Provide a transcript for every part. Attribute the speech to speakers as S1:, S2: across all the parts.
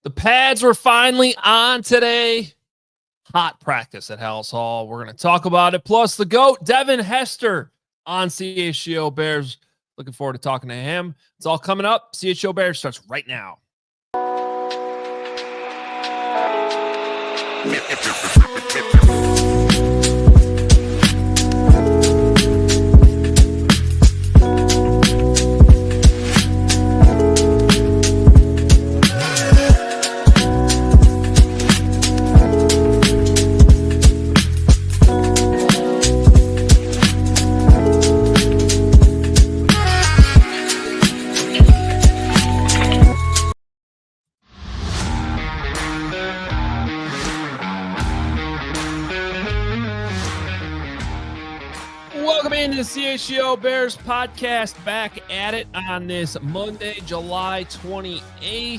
S1: The pads were finally on today. Hot practice at Hallis Hall. We're going to talk about it. Plus the GOAT, Devin Hester on CHGO Bears. Looking forward to talking to him. It's all coming up. CHGO Bears starts right now. Welcome into the CHGO Bears Podcast, back at it on this Monday, July 28th. A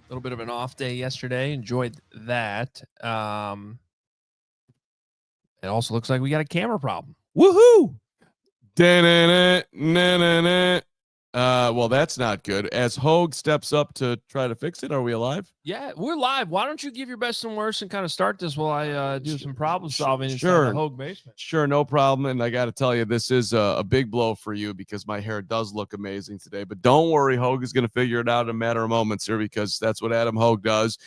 S1: little bit of an off day yesterday. Enjoyed that. It also looks like we got a camera problem. Woohoo!
S2: Well, that's not good. As Hoge steps up to try to fix it, are we alive?
S1: Yeah, we're live. Why don't you give your best and worst and kind of start this while I do some problem solving
S2: Sure.
S1: inside the Hoge basement?
S2: Sure, no problem. And I got to tell you, this is a big blow for you because my hair does look amazing today. But don't worry, Hoge is going to figure it out in a matter of moments here because that's what Adam Hoge does.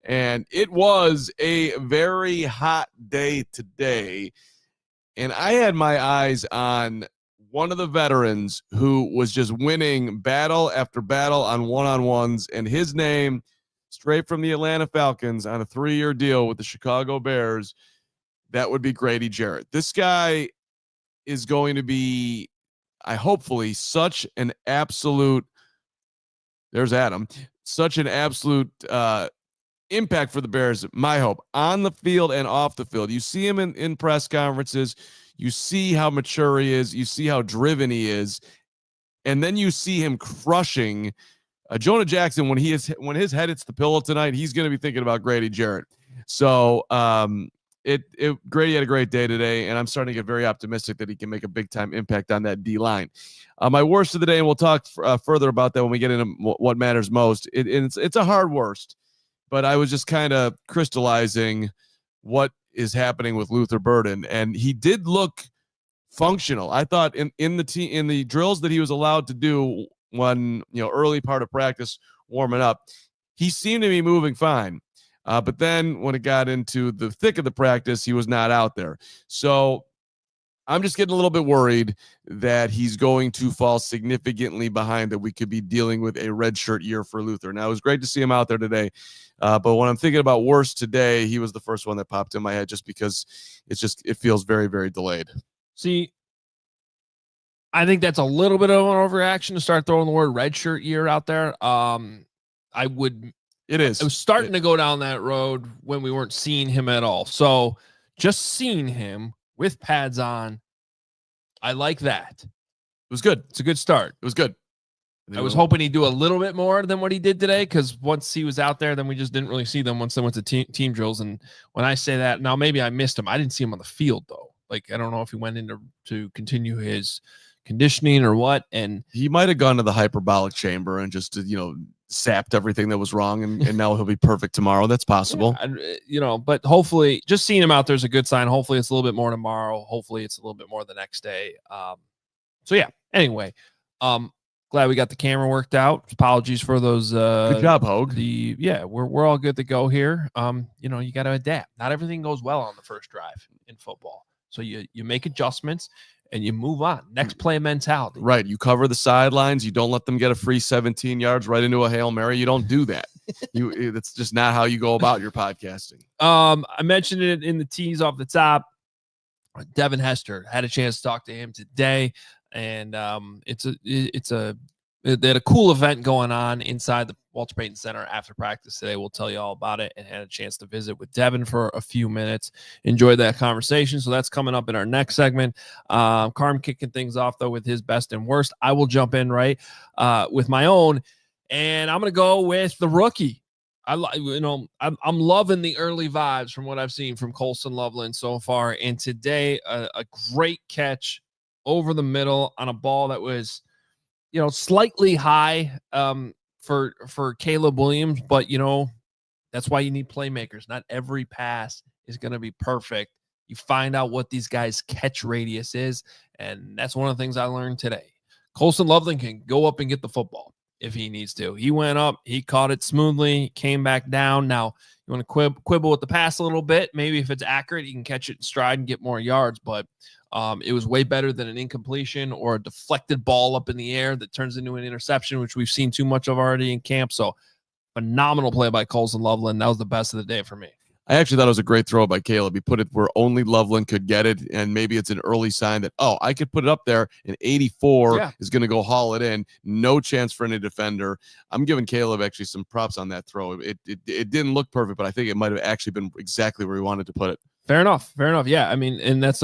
S2: And it was a very hot day today. And I had my eyes on one of the veterans who was just winning battle after battle on one-on-ones, and his name, straight from the Atlanta Falcons on a 3-year deal with the Chicago Bears, that would be Grady Jarrett. This guy is going to be, hopefully, such an absolute, there's Adam, such an absolute impact for the Bears, my hope, on the field and off the field. You see him in press conferences. You see how mature he is. You see how driven he is. And then you see him crushing Jonah Jackson when his head hits the pillow tonight. He's going to be thinking about Grady Jarrett. So Grady had a great day today, and I'm starting to get very optimistic that he can make a big-time impact on that D-line. My worst of the day, and we'll talk further about that when we get into what matters most. It's a hard worst, but I was just kind of crystallizing what is happening with Luther Burden, and he did look functional. I thought in the drills that he was allowed to do when early part of practice warming up, he seemed to be moving fine. But then when it got into the thick of the practice, he was not out there. So I'm just getting a little bit worried that he's going to fall significantly behind, that we could be dealing with a redshirt year for Luther. Now, it was great to see him out there today. But when I'm thinking about worst today, he was the first one that popped in my head just because it feels very, very delayed.
S1: See, I think that's a little bit of an overreaction to start throwing the word redshirt year out there.
S2: It is.
S1: I was starting to go down that road when we weren't seeing him at all. So just seeing him with pads on, I like that.
S2: It was good.
S1: It's a good start.
S2: It was good.
S1: I was hoping he'd do a little bit more than what he did today, because once he was out there, then we just didn't really see them once they went to team drills. And when I say that, now maybe I missed him. I didn't see him on the field, though. Like, I don't know if he went in to continue his conditioning or what. And
S2: he might have gone to the hyperbolic chamber and just, sapped everything that was wrong, and now he'll be perfect tomorrow. That's possible.
S1: Yeah, but hopefully just seeing him out there is a good sign. Hopefully it's a little bit more tomorrow. Hopefully it's a little bit more the next day. So yeah, anyway, glad we got the camera worked out. Apologies for those.
S2: Good job, Hoge.
S1: We're all good to go here. You got to adapt. Not everything goes well on the first drive in football. So you make adjustments and you move on. Next play mentality.
S2: Right. You cover the sidelines. You don't let them get a free 17 yards right into a Hail Mary. You don't do that. That's just not how you go about your podcasting.
S1: I mentioned it in the tease off the top. Devin Hester, had a chance to talk to him today, and they had a cool event going on inside the Walter Payton Center after practice today. We'll tell you all about it, and had a chance to visit with Devin for a few minutes. Enjoyed that conversation. So that's coming up in our next segment. Carm kicking things off, though, with his best and worst. I will jump in with my own, and I'm going to go with the rookie. I'm loving the early vibes from what I've seen from Colson Loveland so far. And today, a great catch over the middle on a ball that was, slightly high for Caleb Williams, but that's why you need playmakers. Not every pass is going to be perfect. You find out what these guys' catch radius is, and that's one of the things I learned today. Colson Loveland can go up and get the football if he needs to. He went up, he caught it smoothly, came back down. Now, you want to quibble with the pass a little bit. Maybe if it's accurate, he can catch it in stride and get more yards, but it was way better than an incompletion or a deflected ball up in the air that turns into an interception, which we've seen too much of already in camp. So phenomenal play by Colson Loveland. That was the best of the day for me.
S2: I actually thought it was a great throw by Caleb. He put it where only Loveland could get it, and maybe it's an early sign that, I could put it up there, and 84 is going to go haul it in. No chance for any defender. I'm giving Caleb actually some props on that throw. It didn't look perfect, but I think it might have actually been exactly where he wanted to put it. Fair enough.
S1: Yeah, I mean, and that's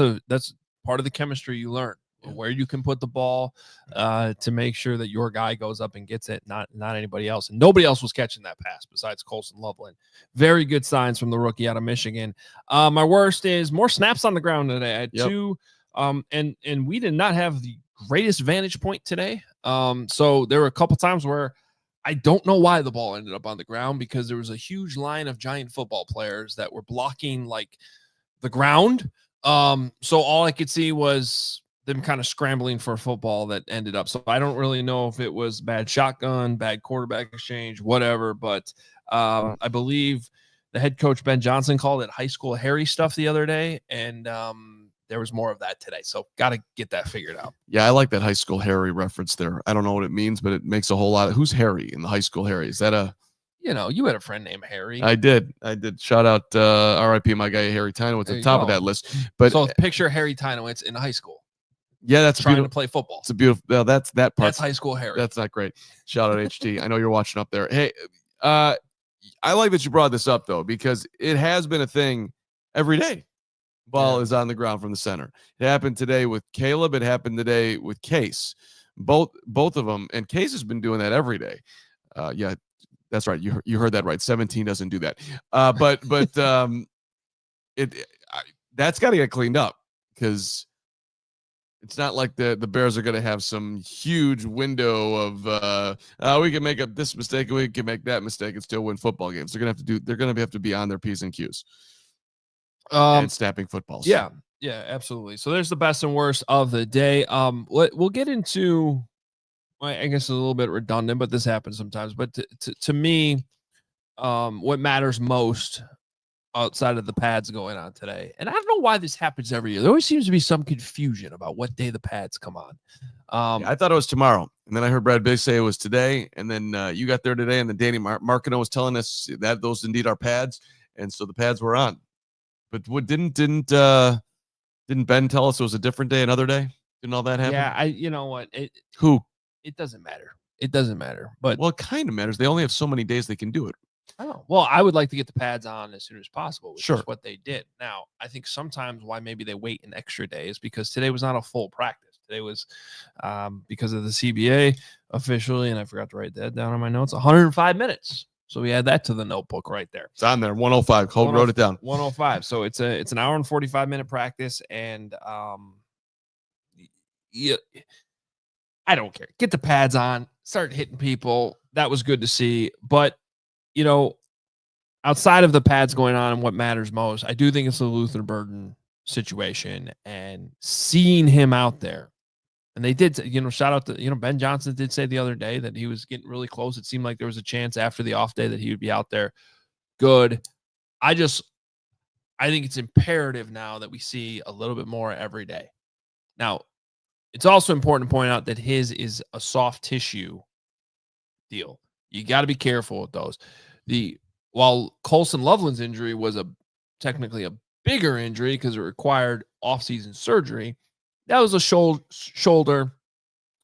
S1: part of the chemistry you learn. Where you can put the ball to make sure that your guy goes up and gets it, not anybody else. And nobody else was catching that pass besides Colson Loveland. Very good signs from the rookie out of Michigan. My worst is more snaps on the ground today. I had two, and we did not have the greatest vantage point today. So there were a couple times where I don't know why the ball ended up on the ground, because there was a huge line of giant football players that were blocking like the ground. So all I could see was them kind of scrambling for a football that ended up. So I don't really know if it was bad shotgun, bad quarterback exchange, whatever. But I believe the head coach, Ben Johnson, called it high school Harry stuff the other day. And there was more of that today. So got to get that figured out.
S2: Yeah, I like that high school Harry reference there. I don't know what it means, but it makes a whole lot. Who's Harry in the high school Harry? Is that a...
S1: you had a friend named Harry.
S2: I did. Shout out RIP my guy Harry Tynowitz at the top of that list. But
S1: so picture Harry Tynowitz in high school.
S2: Yeah, that's
S1: trying to play football.
S2: It's a beautiful. Well, that's that part.
S1: That's high school Harry.
S2: That's not great. Shout out HT. I know you're watching up there. Hey, I like that you brought this up though, because it has been a thing every day. Ball is on the ground from the center. It happened today with Caleb. It happened today with Case. Both of them, and Case has been doing that every day. Yeah, that's right. You heard that right. 17 doesn't do that. But that's got to get cleaned up, because it's not like the Bears are going to have some huge window of we can make up this mistake and we can make that mistake and still win football games. They're going to have to be on their P's and Q's and snapping footballs.
S1: Yeah, absolutely. So there's the best and worst of the day. We'll get into, I guess a little bit redundant, but this happens sometimes. But to me, what matters most outside of the pads going on today, and I don't know why this happens every year. There always seems to be some confusion about what day the pads come on.
S2: I thought it was tomorrow, and then I heard Brad Big say it was today, and then you got there today, and then Danny Markino was telling us that those indeed are pads, and so the pads were on. But what didn't Ben tell us it was a different day, another day? Didn't all that happen?
S1: Yeah, you know what? It doesn't matter. It doesn't matter. But
S2: well, it kind of matters. They only have so many days they can do it.
S1: Oh, well, I would like to get the pads on as soon as possible, which
S2: is
S1: what they did. Now, I think sometimes why maybe they wait an extra day is because today was not a full practice. Today was because of the CBA officially, and I forgot to write that down on my notes, 105 minutes. So we add that to the notebook right there.
S2: It's on there, 105. Hoge wrote it down.
S1: 105. So it's an hour and 45-minute practice, and yeah, I don't care. Get the pads on, start hitting people. That was good to see, but outside of the pads going on and what matters most, I do think it's the Luther Burden situation and seeing him out there. And they did, shout out to, Ben Johnson did say the other day that he was getting really close. It seemed like there was a chance after the off day that he would be out there. Good. I think it's imperative now that we see a little bit more every day. Now, it's also important to point out that his is a soft tissue deal. You got to be careful with those. While Colson Loveland's injury was technically a bigger injury because it required off-season surgery, that was a shoulder.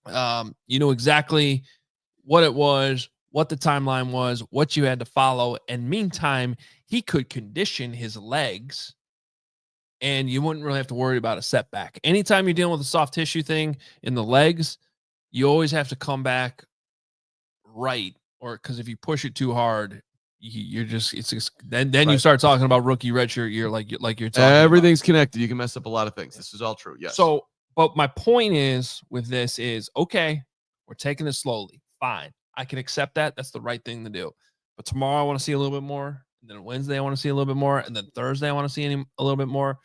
S1: You know exactly what it was, what the timeline was, what you had to follow. And meantime, he could condition his legs, and you wouldn't really have to worry about a setback. Anytime you're dealing with a soft tissue thing in the legs, you always have to come back right, or because if you push it too hard, then right. You start talking about rookie redshirt year like you're talking
S2: everything's
S1: about.
S2: Connected. You can mess up a lot of things. This is all true. Yes.
S1: So, but my point is with this is, okay, we're taking it slowly. Fine. I can accept that. That's the right thing to do. But tomorrow I want to see a little bit more. And then Wednesday I want to see a little bit more. And then Thursday I want to see a little bit more.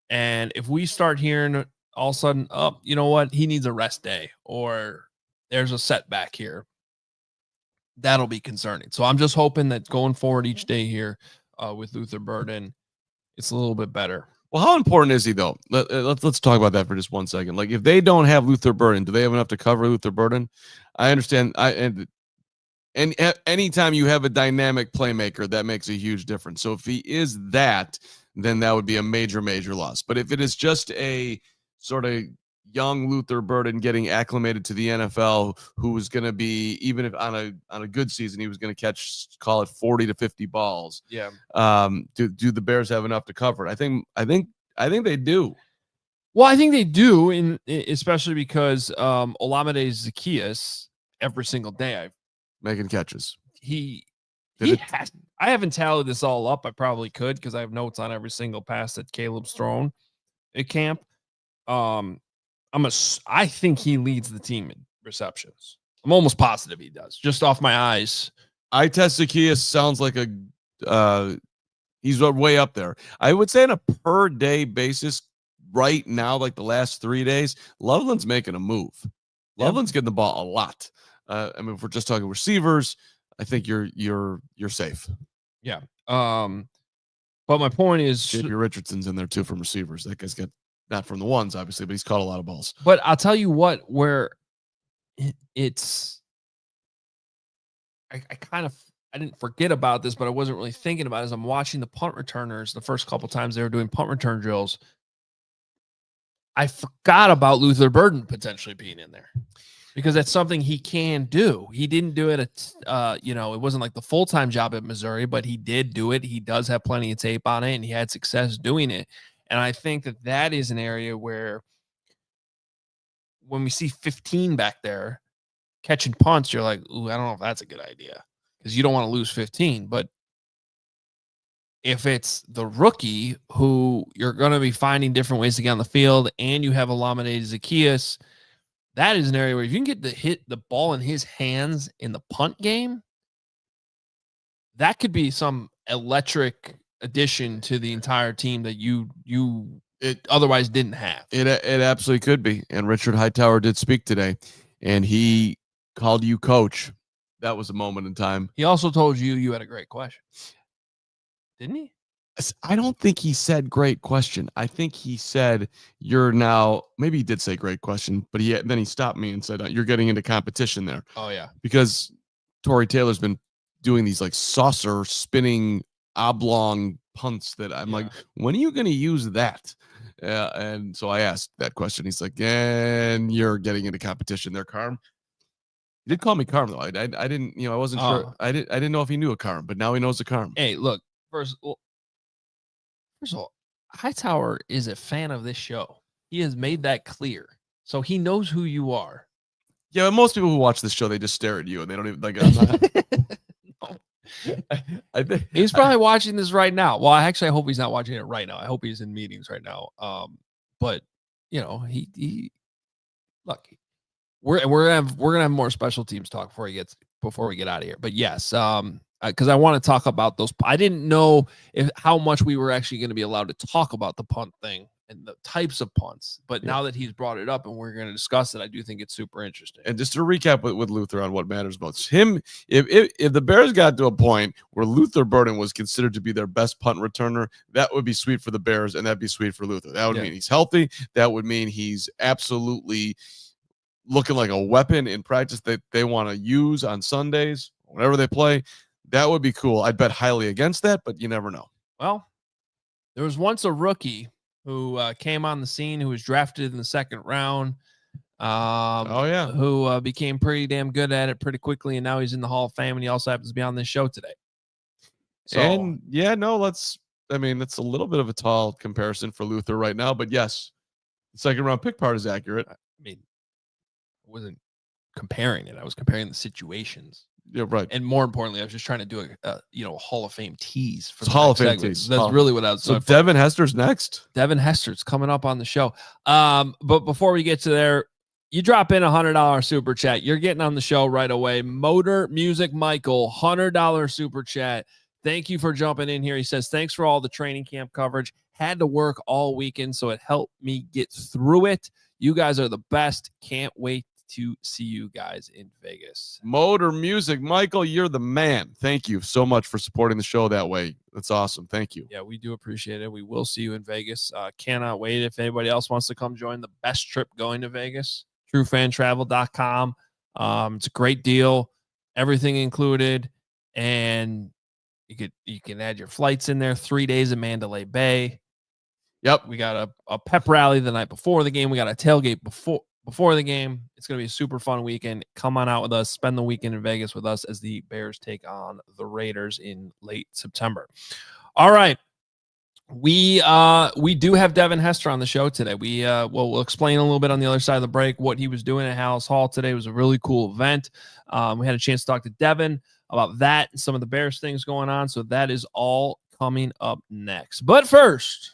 S1: And if we start hearing all of a sudden, oh, you know what? He needs a rest day or there's a setback here, that'll be concerning. So I'm just hoping that going forward each day here with Luther Burden, it's a little bit better.
S2: Well, how important is he though? Let's talk about that for just 1 second. Like if they don't have Luther Burden, do they have enough to cover Luther Burden? I understand. And anytime you have a dynamic playmaker, that makes a huge difference. So if he is that, then that would be a major, major loss. But if it is just a sort of young Luther Burden getting acclimated to the NFL, who was going to be, even if on a good season, he was going to catch, call it 40 to 50 balls.
S1: Yeah.
S2: Do the Bears have enough to cover it? I think they do.
S1: Well, I think they do, especially because Olamide Zaccheaus every single day
S2: making catches.
S1: He has. I haven't tallied this all up. I probably could because I have notes on every single pass that Caleb's thrown at camp. I think he leads the team in receptions. I'm almost positive he does, just off my eyes.
S2: I test Zaccheaus sounds like he's way up there. I would say on a per day basis right now, like the last 3 days, Loveland's making a move. Loveland's getting the ball a lot. I mean, if we're just talking receivers, I think you're safe.
S1: Yeah. But my point is,
S2: JP Richardson's in there too from receivers. That guy's got, not from the ones obviously, but he's caught a lot of balls.
S1: But I'll tell you what, where it's, I didn't forget about this, but I wasn't really thinking about it as I'm watching the punt returners the first couple times they were doing punt return drills. I forgot about Luther Burden potentially being in there because that's something he can do. He didn't do it at, it wasn't like the full-time job at Missouri, but he did do it. He does have plenty of tape on it and he had success doing it. And I think that is an area where when we see 15 back there catching punts, you're like, ooh, I don't know if that's a good idea because you don't want to lose 15. But if it's the rookie who you're going to be finding different ways to get on the field and you have Olamide Zaccheaus, that is an area where if you can get the ball in his hands in the punt game, that could be some electric addition to the entire team that you otherwise didn't have.
S2: It absolutely could be. And Richard Hightower did speak today, and he called you coach. That was a moment in time.
S1: He also told you had a great question, didn't he?
S2: I don't think he said great question. I think he said you're now, maybe he did say great question, but then he stopped me and said you're getting into competition there.
S1: Oh yeah,
S2: because Torrey Taylor's been doing these like saucer spinning oblong punts that I'm like, when are you going to use that? And so I asked that question. He's like, and you're getting into competition there, Carm. He did call me Carm though. I didn't, I wasn't sure. I didn't know if he knew a Carm, but now he knows a Carm.
S1: Hey, look, first of all, Hightower is a fan of this show. He has made that clear. So he knows who you are.
S2: Yeah, but most people who watch this show, they just stare at you and they don't even like I'm not. I think
S1: he's probably watching this right now. Well, I hope he's not watching it right now. I hope he's in meetings right now. But he look, we're gonna have more special teams talk before we get out of here. But yes, because I want to talk about those. I didn't know how much we were actually going to be allowed to talk about the punt thing and the types of punts. But now that he's brought it up and we're going to discuss it, I do think it's super interesting.
S2: And just to recap with Luther on what matters most, if the Bears got to a point where Luther Burden was considered to be their best punt returner, that would be sweet for the Bears and that'd be sweet for Luther. That would mean he's healthy. That would mean he's absolutely looking like a weapon in practice that they want to use on Sundays, whenever they play. That would be cool. I'd bet highly against that, but you never know.
S1: Well, there was once a rookie who came on the scene, who was drafted in the second round. Who became pretty damn good at it pretty quickly, and now he's in the Hall of Fame, and he also happens to be on this show today. So,
S2: and that's a little bit of a tall comparison for Luther right now, but yes, the second round pick part is accurate.
S1: I mean, I wasn't comparing it. I was comparing the situations.
S2: Yeah, right.
S1: And more importantly, I was just trying to do a Hall of Fame tease for the
S2: Hall of Fame
S1: segment.
S2: tease.
S1: That's really what I was.
S2: So Devin Hester's next.
S1: Devin Hester's coming up on the show. But before we get to there, You drop in $100 super chat, you're getting on the show right away. Motor Music Michael, $100 super chat. Thank you for jumping in here. He says, thanks for all the training camp coverage. Had to work all weekend, so it helped me get through it. You guys are the best. Can't wait to see you guys in Vegas.
S2: Motor Music Michael, you're the man. Thank you so much for supporting the show that way. That's awesome. Thank you.
S1: Yeah, we do appreciate it. We will see you in Vegas. Cannot wait. If anybody else wants to come join the best trip going to Vegas, truefantravel.com. It's a great deal, everything included, and you can add your flights in there. 3 days in Mandalay Bay.
S2: Yep.
S1: We got a pep rally the night before the game. We got a tailgate before the game. It's going to be a super fun weekend. Come on out with us. Spend the weekend in Vegas with us as the Bears take on the Raiders in late September. All right. We do have Devin Hester on the show today. We'll explain a little bit on the other side of the break what he was doing at Hallis Hall today. It was a really cool event. We had a chance to talk to Devin about that and some of the Bears things going on. So that is all coming up next. But first,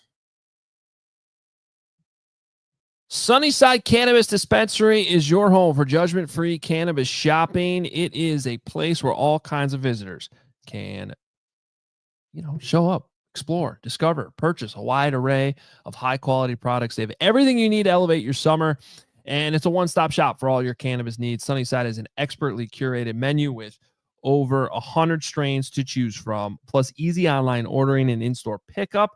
S1: Sunnyside Cannabis Dispensary is your home for judgment-free cannabis shopping. It is a place where all kinds of visitors can, show up, explore, discover, purchase a wide array of high-quality products. They have everything you need to elevate your summer, and it's a one-stop shop for all your cannabis needs. Sunnyside is an expertly curated menu with over 100 strains to choose from, plus easy online ordering and in-store pickup.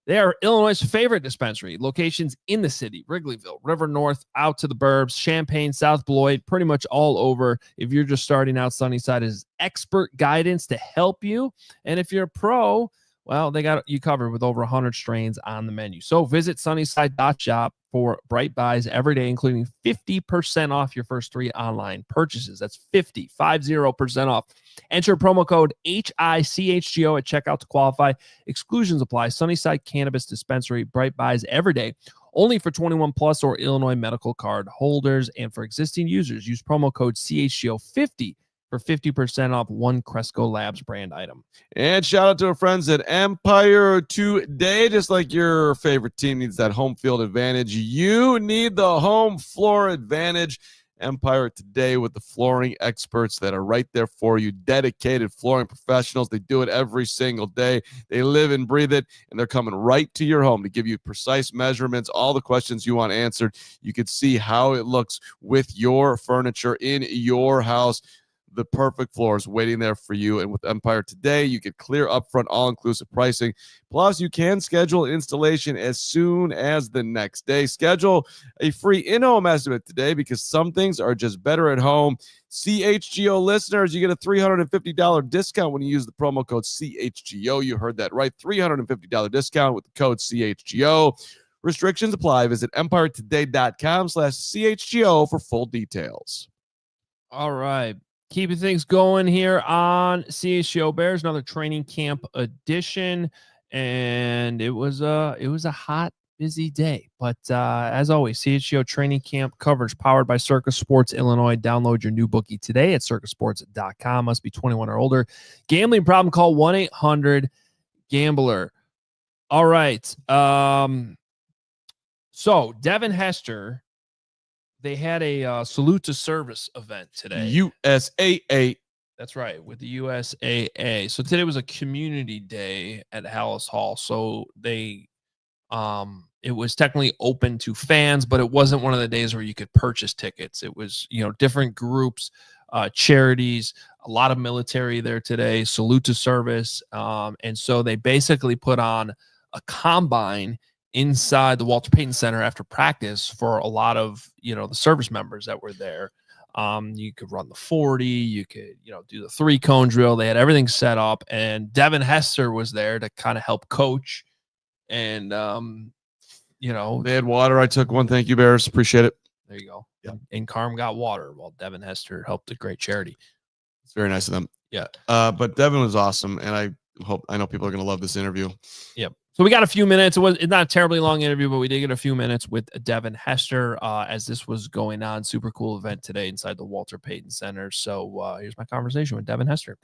S1: They are Illinois' favorite dispensary. Locations in the city, Wrigleyville, River North, out to the burbs, Champaign, South Beloit, pretty much all over. If you're just starting out, Sunnyside is expert guidance to help you. And if you're a pro, well, they got you covered with over 100 strains on the menu. So visit sunnyside.shop for bright buys every day, including 50% off your first 3 online purchases. That's 50% off. Enter promo code HICHGO at checkout to qualify. Exclusions apply. Sunnyside Cannabis Dispensary, bright buys every day. Only for 21 plus or Illinois medical card holders. And for existing users, use promo code CHGO50 for 50% off one Cresco Labs brand item.
S2: And shout out to our friends at Empire Today. Just like your favorite team needs that home field advantage, you need the home floor advantage. Empire Today with the flooring experts that are right there for you, dedicated flooring professionals. They do it every single day. They live and breathe it, and they're coming right to your home to give you precise measurements, all the questions you want answered. You can see how it looks with your furniture in your house. The perfect floors waiting there for you. And with Empire Today, you get clear upfront all-inclusive pricing. Plus, you can schedule installation as soon as the next day. Schedule a free in-home estimate today because some things are just better at home. CHGO listeners, you get a $350 discount when you use the promo code CHGO. You heard that right. $350 discount with the code CHGO. Restrictions apply. Visit empiretoday.com/CHGO for full details.
S1: All right. Keeping things going here on CHGO Bears, another training camp edition, and it was a hot, busy day. But as always, CHGO training camp coverage powered by Circus Sports Illinois. Download your new bookie today at circusports.com. Must be 21 or older. Gambling problem? Call 1-800-GAMBLER. All right. So Devin Hester. They had a salute to service event today.
S2: USAA.
S1: That's right, with the USAA. So today was a community day at Hallis Hall. So they, it was technically open to fans, but it wasn't one of the days where you could purchase tickets. It was, different groups, charities, a lot of military there today, salute to service. And so they basically put on a combine inside the Walter Payton Center after practice for a lot of, the service members that were there. You could run the 40, you could, do the 3-cone drill. They had everything set up, and Devin Hester was there to kind of help coach. And, they
S2: had water. I took one. Thank you, Bears. Appreciate it.
S1: There you go.
S2: Yeah.
S1: And Carman got water while Devin Hester helped a great charity.
S2: It's very nice of them.
S1: Yeah.
S2: But Devin was awesome. And I know people are going to love this interview.
S1: Yep. So we got a few minutes. It's not a terribly long interview, but we did get a few minutes with Devin Hester as this was going on. Super cool event today inside the Walter Payton Center. So here's my conversation with Devin Hester.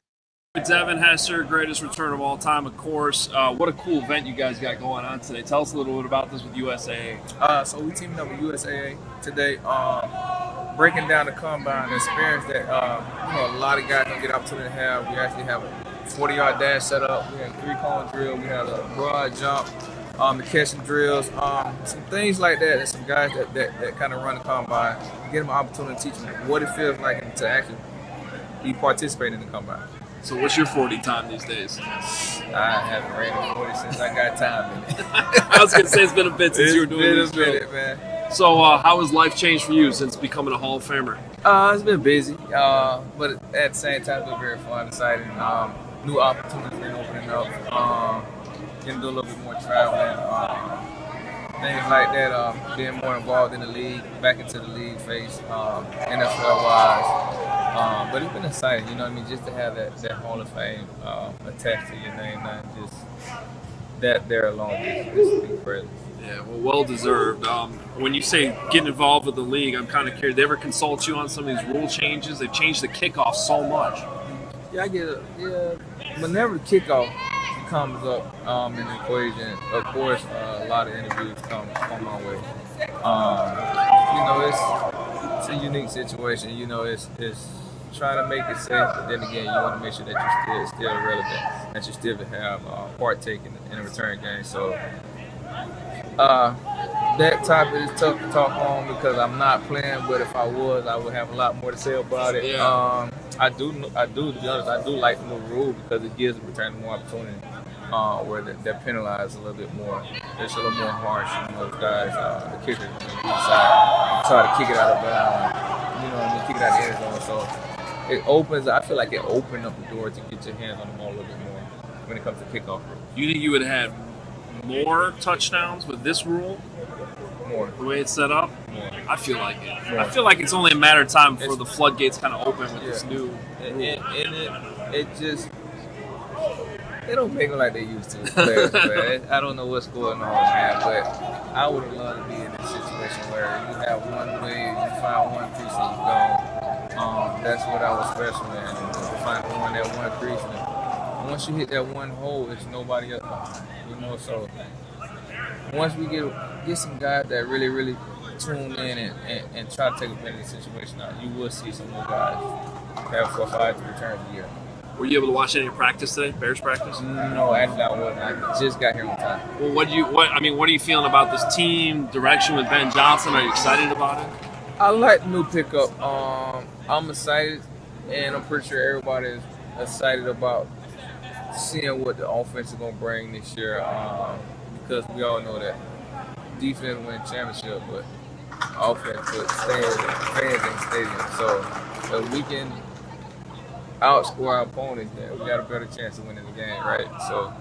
S1: Devin Hester, greatest return of all time, of course. What a cool event you guys got going on today. Tell us a little bit about this with USAA.
S3: So we teamed up with USAA today, breaking down the combine, the experience that a lot of guys don't get opportunity to have. We actually have a 40-yard dash set up. We have a 3-cone drill. We have a broad jump, the catching drills, some things like that. And some guys that kind of run the combine, get them an opportunity to teach them what it feels like to actually be participating in the combine.
S1: So what's your 40 time these days?
S3: I haven't ran a 40 since I got time in it.
S1: I was going to say it's been a bit since you were doing this drill.
S3: It's been a minute, man.
S1: So how has life changed for you since becoming a Hall of Famer?
S3: It's been busy, but at the same time, it's been very fun, exciting. New opportunities been opening up. Getting to do a little bit more traveling, things like that. Being more involved in the league, back into the league phase, NFL-wise. But it's been exciting, you know what I mean, just to have that Hall of Fame attached to your name, not just that there alone is incredible.
S1: Yeah, well deserved. When you say getting involved with the league, I'm kind of curious. They ever consult you on some of these rule changes? They've changed the kickoff so much.
S3: Yeah, I get it. Yeah, whenever the kickoff comes up in the equation, of course, a lot of interviews come my way. It's a unique situation. It's trying to make it safe, but then again, you want to make sure that you're still relevant, that you still have partake in a return game. So that topic is tough to talk on because I'm not playing, but if I was, I would have a lot more to say about it.
S1: Yeah.
S3: I do, to be honest, I do like the new rule because it gives the return more opportunity. Where they're penalized a little bit more. It's a little more harsh on those guys. The kicker on the side, try to kick it out of bounds, kick it out of the end zone. So it opens. I feel like it opened up the door to get your hands on the ball a little bit more when it comes to kickoff rules.
S1: You think you would have had more touchdowns with this rule?
S3: More.
S1: The way it's set up?
S3: More.
S1: I feel like it.
S3: More.
S1: I feel like it's only a matter of time before the floodgates kind of open with this new rule.
S3: It just. They don't make them like they used to. Players, I don't know what's going on, man, but I would have loved to be in this situation where you have one way, you find one piece and you go. That's what I was special in. You find that one crease. And once you hit that one hole, it's nobody else behind. So once we get some guys that really, really tune in and try to take advantage of the situation out, you will see some more guys have 4 or 5 returns a year.
S1: Were you able to watch any practice today, Bears practice?
S3: No, actually I wasn't. I just got here on time.
S1: Well, what are you feeling about this team direction with Ben Johnson? Are you excited about it?
S3: I like the new pickup. I'm excited, and I'm pretty sure everybody is excited about seeing what the offense is going to bring this year. Because we all know that defense wins championship, but offense puts fans in the stadium. So if we can outscore our opponents, then we got a better chance of winning the game, right? So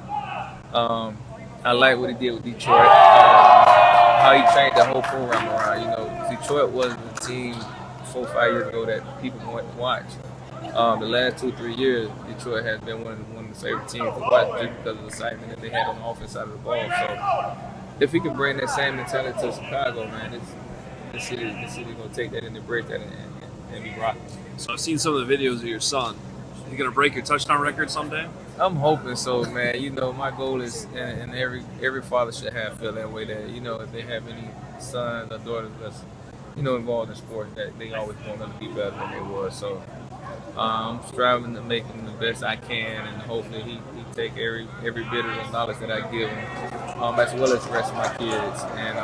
S3: I like what he did with Detroit, how he changed the whole program around. Detroit was the team 4 or 5 years ago that people went to watch. The last 2-3 years, Detroit has been one of the favorite teams to watch just because of the excitement that they had on the offense side of the ball. So if he can bring that same mentality to Chicago, man, the city gonna take that and break that and be rocking.
S1: So I've seen some of the videos of your son. You gonna break your touchdown record someday?
S3: I'm hoping so, man. My goal is, and every father should feel that way. That if they have any sons or daughters that's involved in sports, that they always want them to be better than they were. So I'm striving to make them the best I can, and hopefully he take every bit of the knowledge that I give him, as well as the rest of my kids, and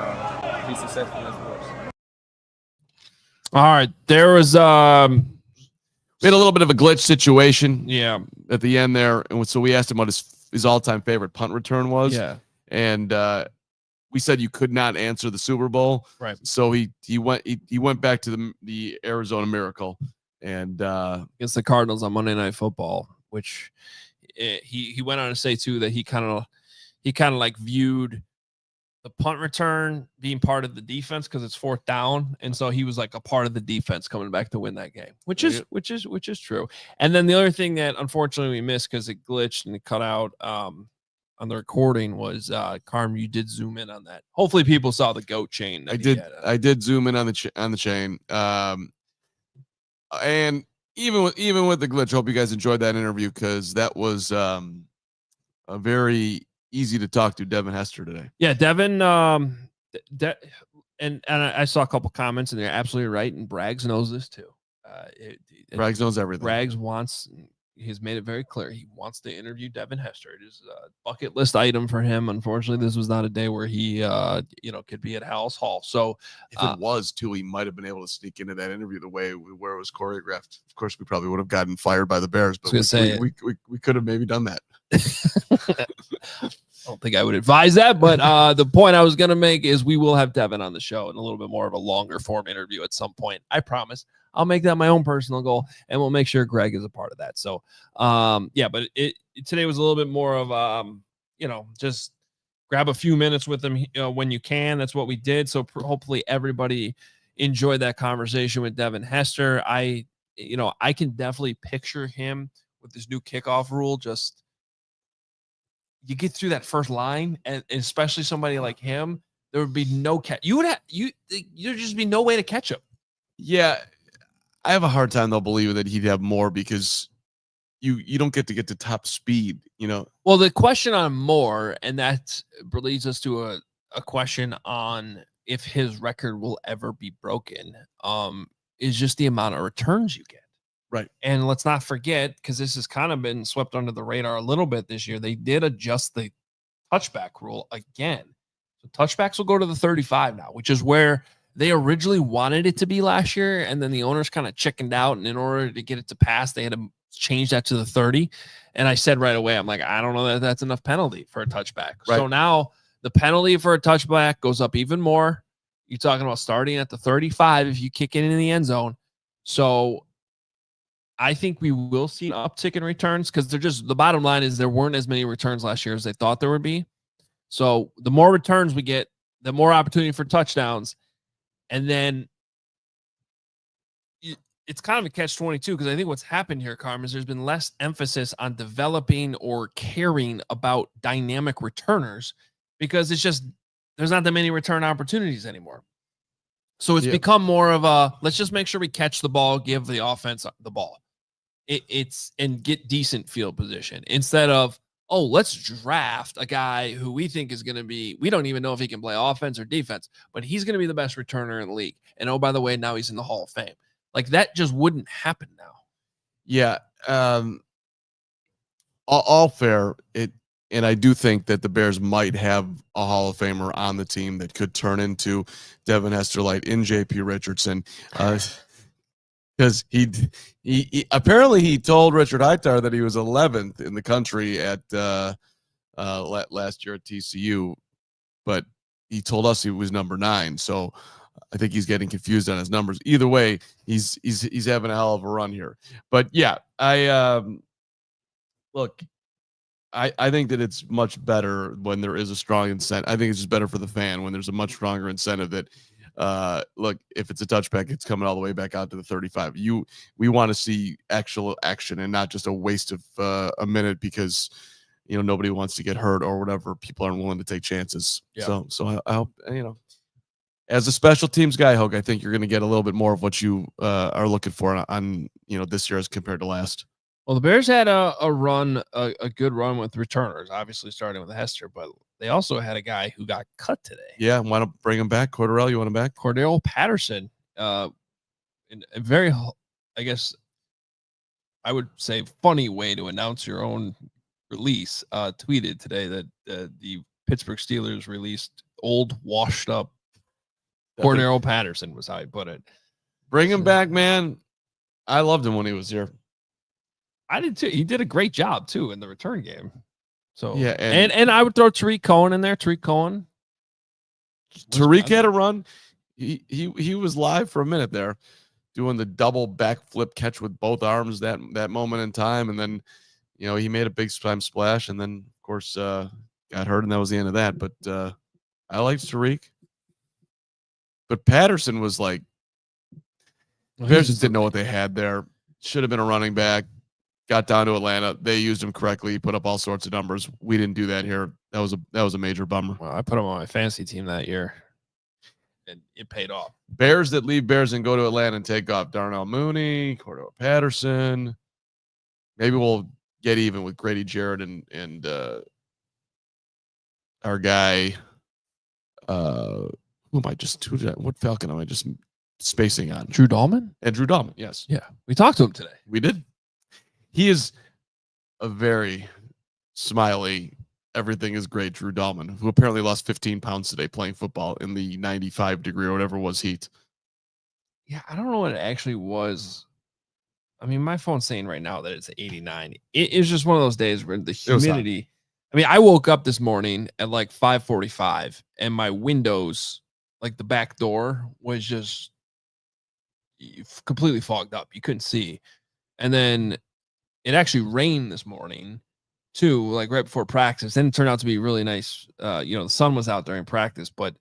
S3: be successful in sports.
S1: All right, there was
S2: we had a little bit of a glitch situation,
S1: at
S2: at the end there, and so we asked him what his all-time favorite punt return was, and we said you could not answer the Super Bowl,
S1: right?
S2: So he went back to the Arizona Miracle, and
S1: against the Cardinals on Monday Night Football, which he went on to say too that he kind of like viewed the punt return being part of the defense because it's 4th down, and so he was like a part of the defense coming back to win that game, which is true. And then the other thing that unfortunately we missed because it glitched and it cut out on the recording was Carm. You did zoom in on that. Hopefully, people saw the goat chain.
S2: I did zoom in on the chain. And even with the glitch, hope you guys enjoyed that interview because that was a very easy to talk to Devin Hester today.
S1: Yeah, Devin. And I saw a couple comments, and they're absolutely right. And Braggs knows this too.
S2: Braggs knows everything.
S1: Braggs he's made it very clear he wants to interview Devin Hester. It is a bucket list item for him. Unfortunately, this was not a day where he could be at Hal's Hall. So
S2: if it was too, he might have been able to sneak into that interview the way where it was choreographed. Of course, we probably would have gotten fired by the Bears, but we could have maybe done that.
S1: I don't think I would advise that, but the point I was going to make is we will have Devin on the show in a little bit more of a longer form interview at some point. I promise. I'll make that my own personal goal, and we'll make sure Greg is a part of that. So, but today was a little bit more of, just grab a few minutes with him when you can. That's what we did. So hopefully everybody enjoyed that conversation with Devin Hester. I can definitely picture him with this new kickoff rule. Just you get through that first line, and especially somebody like him, there would be no catch. There'd just be no way to catch him.
S2: Yeah. I have a hard time though believing that he'd have more because you don't get to top speed,
S1: Well, the question on more, and that leads us to a question on if his record will ever be broken, is just the amount of returns you get.
S2: Right.
S1: And let's not forget, because this has kind of been swept under the radar a little bit this year, they did adjust the touchback rule again. So touchbacks will go to the 35 now, which is where they originally wanted it to be last year, and then the owners kind of chickened out, and in order to get it to pass, they had to change that to the 30. And I said right away, I'm like, I don't know that that's enough penalty for a touchback. Right. So now the penalty for a touchback goes up even more. You're talking about starting at the 35 if you kick it in the end zone. So I think we will see an uptick in returns because the bottom line is there weren't as many returns last year as they thought there would be. So the more returns we get, the more opportunity for touchdowns. And then it's kind of a catch-22 because I think what's happened here, Carman, is there's been less emphasis on developing or caring about dynamic returners because there's not that many return opportunities anymore. So it's become more of a, let's just make sure we catch the ball, give the offense the ball. And get decent field position instead of, let's draft a guy who we think is going to be, we don't even know if he can play offense or defense, but he's going to be the best returner in the league. And by the way, now he's in the Hall of Fame. Like that just wouldn't happen now.
S2: Yeah. All fair. And I do think that the Bears might have a Hall of Famer on the team that could turn into Devin Hester Light in JP Richardson. Because he apparently he told Richard Hightower that he was 11th in the country at last year at TCU, but he told us he was number 9. So I think he's getting confused on his numbers. Either way, he's having a hell of a run here. But yeah, I think that it's much better when there is a strong incentive. I think it's just better for the fan when there's a much stronger incentive that. Look, if it's a touchback, it's coming all the way back out to the 35. We want to see actual action and not just a waste of a minute because nobody wants to get hurt or whatever. People aren't willing to take chances. Yeah. So I hope as a special teams guy, Hoge, I think you're going to get a little bit more of what you are looking for on this year as compared to last.
S1: Well, the Bears had a good run with returners, obviously starting with Hester, but they also had a guy who got cut today.
S2: Yeah, want to bring him back? Cordarrelle, you want him back?
S1: Cordarrelle Patterson, in a very, I guess, I would say funny way to announce your own release, tweeted today that the Pittsburgh Steelers released old, washed up Cordarrelle Patterson was how he put it.
S2: Bring him back, man. I loved him when he was here.
S1: I did too. He did a great job too in the return game. So
S2: yeah,
S1: and I would throw Tariq Cohen in there. Tariq
S2: had a run. He was live for a minute there, doing the double backflip catch with both arms that moment in time, and then he made a big time splash, and then of course got hurt, and that was the end of that. But I liked Tariq, but Patterson was like, Bears just didn't know what they had there. Should have been a running back. Got down to Atlanta. They used him correctly. He put up all sorts of numbers. We didn't do that here. That was a major bummer.
S1: Well, I put him on my fantasy team that year. and it paid off.
S2: Bears that leave Bears and go to Atlanta and take off. Darnell Mooney, Cordell Patterson. Maybe we'll get even with Grady Jarrett and our guy. What Falcon am I just spacing on?
S1: Drew Dahlman?
S2: And Drew Dahlman, yes.
S1: Yeah. We talked to him today.
S2: We did. He is a very smiley, everything is great Drew Dahlman, who apparently lost 15 pounds today playing football in the 95-degree or whatever it was heat.
S1: Yeah, I don't know what it actually was. I mean, my phone's saying right now that it's 89. It's just one of those days where the humidity. I mean, I woke up this morning at like 5:45 and my windows, like the back door, was just completely fogged up. You couldn't see. And then it actually rained this morning too, like right before practice. Then it turned out to be really nice. The sun was out during practice, but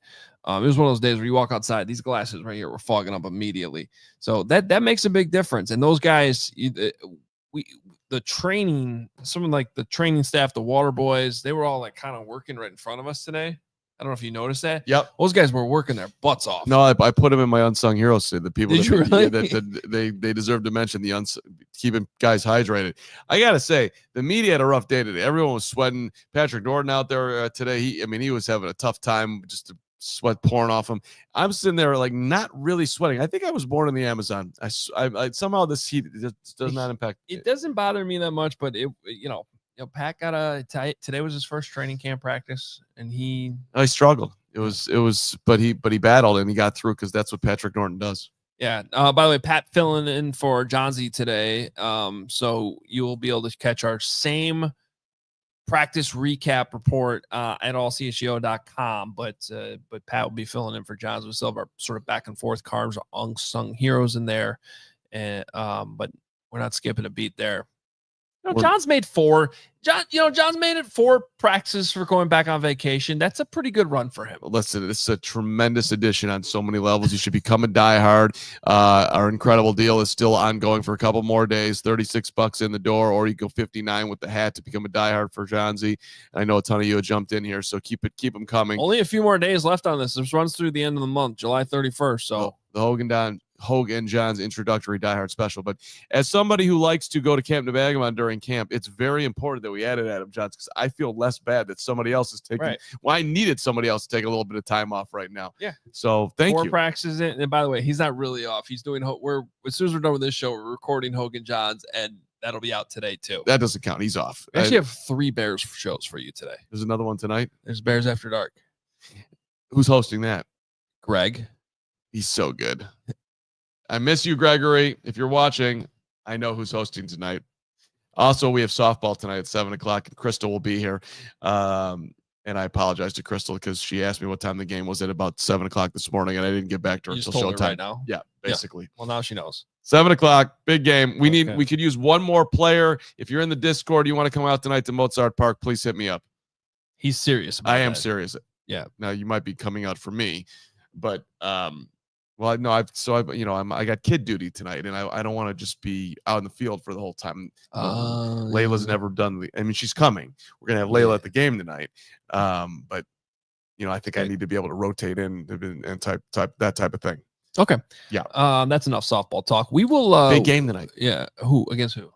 S1: it was one of those days where you walk outside, these glasses right here were fogging up immediately. So that makes a big difference. And those guys, the training, someone like the training staff, the water boys, they were all like kind of working right in front of us today. I don't know if you noticed that.
S2: Yep.
S1: Those guys were working their butts off.
S2: No, I put them in my unsung heroes. The people
S1: Did you really?
S2: they deserve to mention keeping guys hydrated. I got to say, the media had a rough day today. Everyone was sweating. Patrick Norton out there today. He was having a tough time, just the sweat pouring off him. I'm sitting there like not really sweating. I think I was born in the Amazon. I somehow this heat does not impact.
S1: It doesn't bother me that much, but Pat got today was his first training camp practice, and he
S2: struggled. It was, but he battled and he got through because that's what Patrick Norton does.
S1: Yeah. By the way, Pat filling in for Johnsy today. So you will be able to catch our same practice recap report at allchgo.com. But Pat will be filling in for Johns. We still have our sort of back and forth carbs, unsung heroes in there, and but we're not skipping a beat there. John's made 4. John's made it 4 practices for going back on vacation. That's a pretty good run for him.
S2: Listen, this is a tremendous addition on so many levels. You should become a diehard. Our incredible deal is still ongoing for a couple more days. $36 in the door, or you go $59 with the hat to become a diehard for Johnsy. I know a ton of you have jumped in here, so keep them coming.
S1: Only a few more days left on this. This runs through the end of the month, July 31st. So
S2: the Hoge and John's introductory diehard special. But as somebody who likes to go to Camp Nebagamon during camp, it's very important that we added Adam Johns, because I feel less bad that somebody else is taking. Right. Well, I needed somebody else to take a little bit of time off right now.
S1: Yeah.
S2: So thank you.
S1: 4 practices in, and by the way, he's not really off. He's doing. As soon as we're done with this show, we're recording Hoge and Johns, and that'll be out today too.
S2: That doesn't count. He's off.
S1: We actually have 3 Bears shows for you today.
S2: There's another one tonight.
S1: There's Bears After Dark.
S2: Who's hosting that?
S1: Greg.
S2: He's so good. I miss you, Gregory. If you're watching, I know who's hosting tonight. Also, we have softball tonight at 7:00, and Crystal will be here. And I apologize to Crystal because she asked me what time the game was at about 7:00 this morning, and I didn't get back to her until showtime.
S1: Right now?
S2: Yeah, basically.
S1: Yeah. Well, now she knows.
S2: 7:00, big game. We could use one more player. If you're in the Discord, you want to come out tonight to Mozart Park, please hit me up.
S1: He's serious about
S2: I am
S1: that.
S2: serious.
S1: Yeah.
S2: Now you might be coming out for me, but well, no, I got kid duty tonight, and I don't want to just be out in the field for the whole time. Layla's never done she's coming. We're gonna have Layla at the game tonight. But I think I need to be able to rotate in and type that type of thing.
S1: Okay.
S2: Yeah.
S1: That's enough softball talk. We will
S2: big game tonight.
S1: Yeah. Who against who?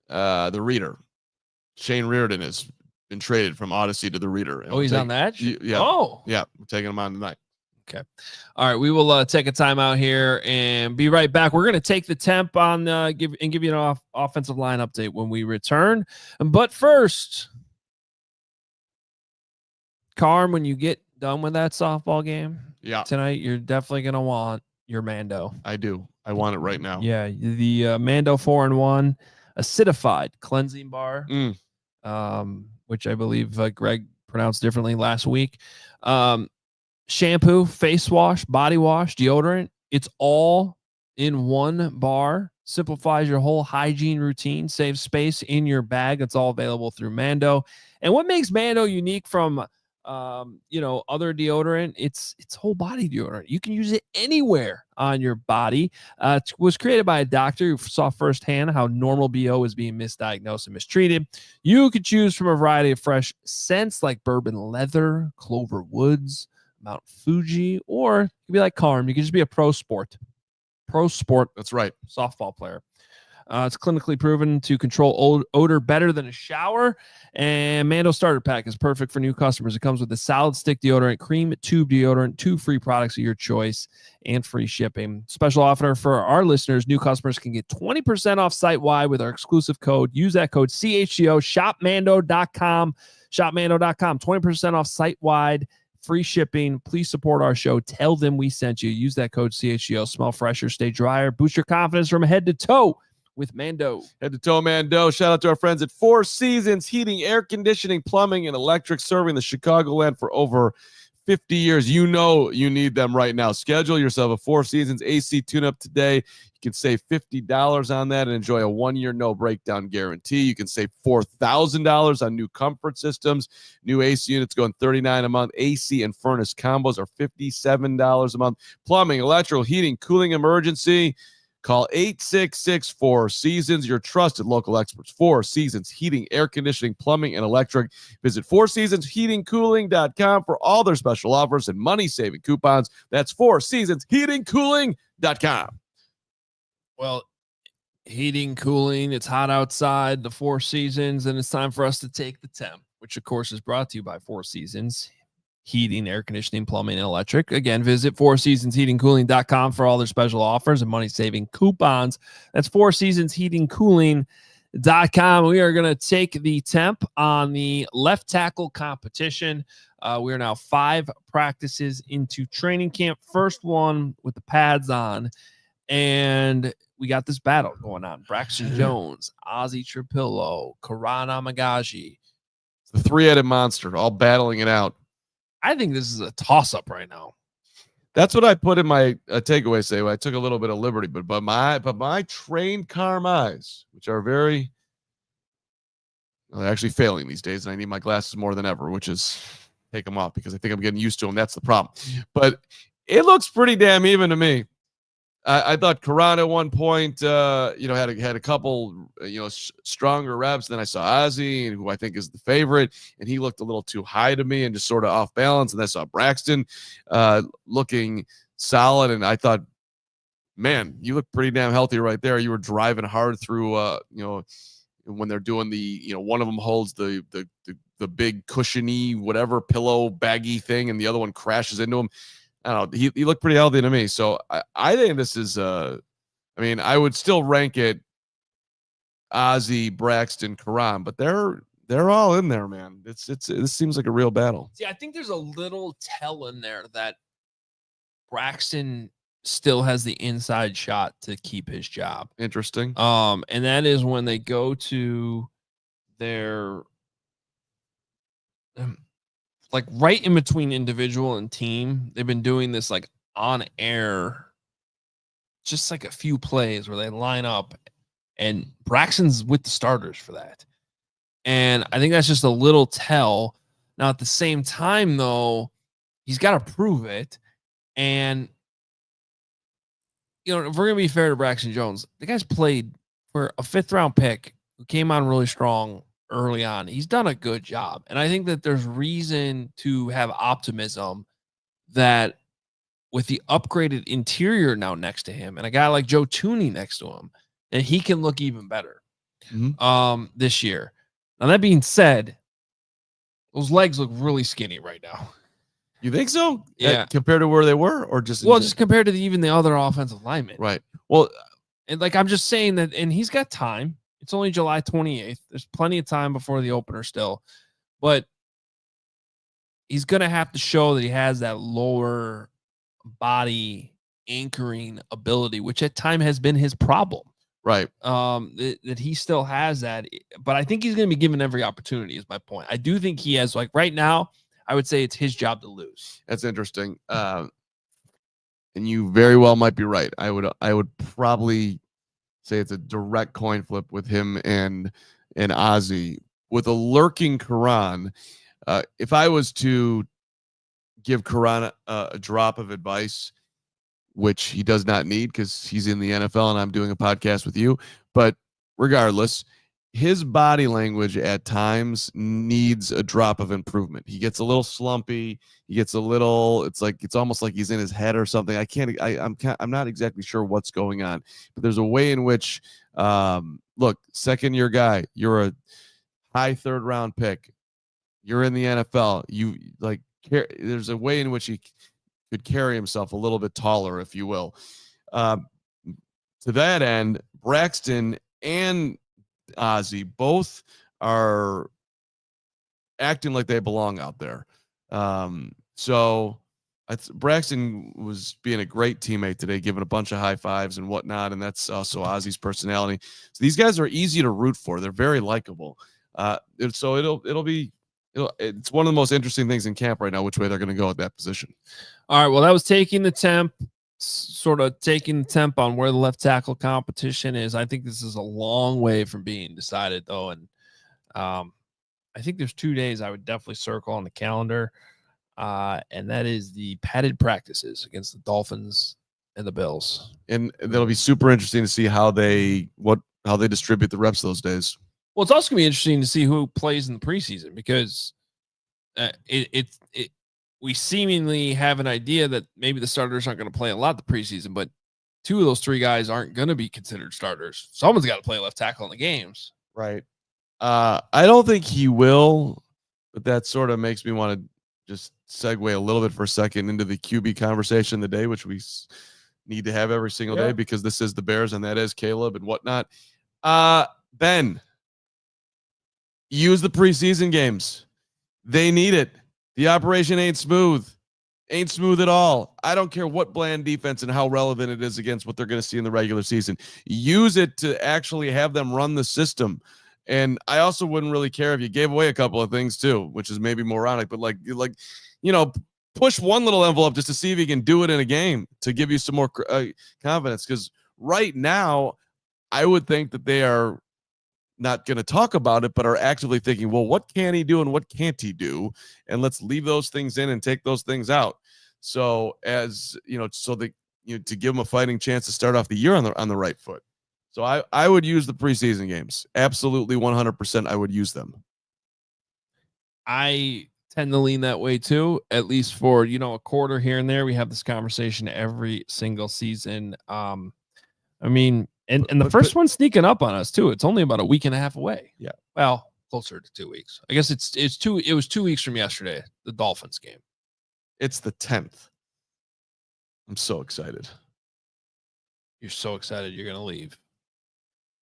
S2: The Reader. Shane Reardon has been traded from Odyssey to the Reader.
S1: He's on that?
S2: Yeah.
S1: Oh.
S2: Yeah. We're taking him on tonight.
S1: Okay. All right. We will take a time out here and be right back. We're going to take the temp on give you an offensive line update when we return. But first, Carm, when you get done with that softball game tonight, you're definitely going to want your Mando.
S2: I do. I want it right now.
S1: Yeah. The Mando 4-in-1 acidified cleansing bar, which I believe Greg pronounced differently last week. Shampoo, face wash, body wash, deodorant. It's all in one bar. Simplifies your whole hygiene routine. Saves space in your bag. It's all available through Mando. And what makes Mando unique from other deodorant? It's whole body deodorant. You can use it anywhere on your body. It was created by a doctor who saw firsthand how normal BO is being misdiagnosed and mistreated. You could choose from a variety of fresh scents like bourbon leather, clover woods, Mount Fuji, or you could be like Carm. You can just be a pro sport.
S2: That's right.
S1: Softball player. It's clinically proven to control odor better than a shower. And Mando Starter Pack is perfect for new customers. It comes with a solid stick deodorant, cream tube deodorant, 2 free products of your choice, and free shipping. Special offer for our listeners. New customers can get 20% off site-wide with our exclusive code. Use that code CHGO, shopmando.com. Shopmando.com, 20% off site-wide. Free shipping. Please support our show. Tell them we sent you. Use that code CHGO. Smell fresher, stay drier, boost your confidence from head to toe with Mando.
S2: Head to toe Mando. Shout out to our friends at Four Seasons Heating, Air Conditioning, Plumbing, and Electric, serving the Chicagoland for over 50 years. You know you need them right now. Schedule yourself a Four Seasons AC tune-up today. You can save $50 on that and enjoy a 1-year no breakdown guarantee. You can save $4,000 on new comfort systems. New AC units going $39 a month. AC and furnace combos are $57 a month. Plumbing, electrical, heating, cooling emergency. Call 866-4-SEASONS, your trusted local experts. 4 Seasons Heating, Air Conditioning, Plumbing, and Electric. Visit 4seasonsheatingcooling.com for all their special offers and money-saving coupons. That's 4seasonsheatingcooling.com.
S1: Well, heating, cooling, it's hot outside, the 4 Seasons, and it's time for us to take the temp, which, of course, is brought to you by 4 Seasons Heating, Air Conditioning, Plumbing, and Electric. Again, visit 4seasonsheatingcooling.com for all their special offers and money-saving coupons. That's 4seasonsheatingcooling.com. We are going to take the temp on the left tackle competition. We are now 5 practices into training camp. First one with the pads on, and we got this battle going on. Braxton Jones, Ozzy Trapillo, Karan Amagaji.
S2: The 3-headed monster, all battling it out.
S1: I think this is a toss-up right now.
S2: That's what I put in my takeaway say. I took a little bit of liberty, but my trained Carm eyes, which are very actually failing these days, and I need my glasses more than ever, which is take them off because I think I'm getting used to them. That's the problem. But it looks pretty damn even to me. I thought Karan at one point, had a couple, stronger reps. Then I saw Ozzy, who I think is the favorite, and he looked a little too high to me and just sort of off balance. And I saw Braxton looking solid, and I thought, man, you look pretty damn healthy right there. You were driving hard through, when they're doing the, one of them holds the big cushiony whatever pillow baggy thing, and the other one crashes into him. I don't know. He looked pretty healthy to me. So I think this is, I would still rank it Ozzy, Braxton, Karan, but they're all in there, man. This seems like a real battle.
S1: See, I think there's a little tell in there that Braxton still has the inside shot to keep his job.
S2: Interesting.
S1: And that is when they go to their like right in between individual and team. They've been doing this like on air, just like a few plays where they line up, and Braxton's with the starters for that. And I think that's just a little tell. Now, at the same time, though, he's got to prove it. And, if we're going to be fair to Braxton Jones, the guy's played for a 5th-round pick who came on really strong early on. He's done a good job. And I think that there's reason to have optimism that with the upgraded interior now next to him and a guy like Joe Tooney next to him, that he can look even better this year. Now, that being said, those legs look really skinny right now.
S2: You think so?
S1: Yeah.
S2: Compared to where they were, or just
S1: just compared to even the other offensive linemen.
S2: Right. Well,
S1: and I'm just saying that, and he's got time. It's only July 28th. There's plenty of time before the opener still, but he's going to have to show that he has that lower body anchoring ability, which at time has been his problem.
S2: Right.
S1: That he still has that, but I think he's going to be given every opportunity is my point. I do think he has, like right now, I would say it's his job to lose.
S2: That's interesting. And you very well might be right. I would probably say it's a direct coin flip with him and Ozzy. With a lurking Karan, if I was to give Karan a drop of advice, which he does not need because he's in the NFL and I'm doing a podcast with you, but regardless, his body language at times needs a drop of improvement. He gets a little slumpy. He gets a little, it's almost like he's in his head or something. I'm not exactly sure what's going on, but there's a way in which, look, second year guy, you're a high 3rd round pick. You're in the NFL. There's a way in which he could carry himself a little bit taller, if you will. To that end, Braxton and Ozzy both are acting like they belong out there. So Braxton was being a great teammate today, giving a bunch of high fives and whatnot, and that's also Ozzy's personality. So these guys are easy to root for. They're very likable. So it's one of the most interesting things in camp right now, which way they're going to go at that position.
S1: All right. Well, that was taking the temp on where the left tackle competition is. I think this is a long way from being decided, though. And I think there's 2 days I would definitely circle on the calendar. And that is the padded practices against the Dolphins and the Bills. And
S2: that'll be super interesting to see how they distribute the reps those days.
S1: Well, it's also going to be interesting to see who plays in the preseason, because we seemingly have an idea that maybe the starters aren't going to play a lot the preseason, but 2 of those 3 guys aren't going to be considered starters. Someone's got to play left tackle in the games.
S2: Right. I don't think he will, but that sort of makes me want to just segue a little bit for a second into the QB conversation today, which we need to have every single day because this is the Bears and that is Caleb and whatnot. Ben, use the preseason games. They need it. The operation ain't smooth at all. I don't care what bland defense and how relevant it is against what they're going to see in the regular season. Use it to actually have them run the system. And I also wouldn't really care if you gave away a couple of things too, which is maybe moronic, but push one little envelope just to see if you can do it in a game to give you some more confidence. Because right now, I would think that they are not going to talk about it, but are actively thinking, well, what can he do and what can't he do? And let's leave those things in and take those things out. So to give them a fighting chance to start off the year on the right foot. So I would use the preseason games. Absolutely 100%. I would use them.
S1: I tend to lean that way too, at least for, a quarter here and there. We have this conversation every single season. And the first one's sneaking up on us too. It's only about a week and a half away.
S2: Yeah.
S1: Well, closer to 2 weeks. I guess it was 2 weeks from yesterday, the Dolphins game.
S2: It's the 10th. I'm so excited.
S1: You're so excited you're going to leave.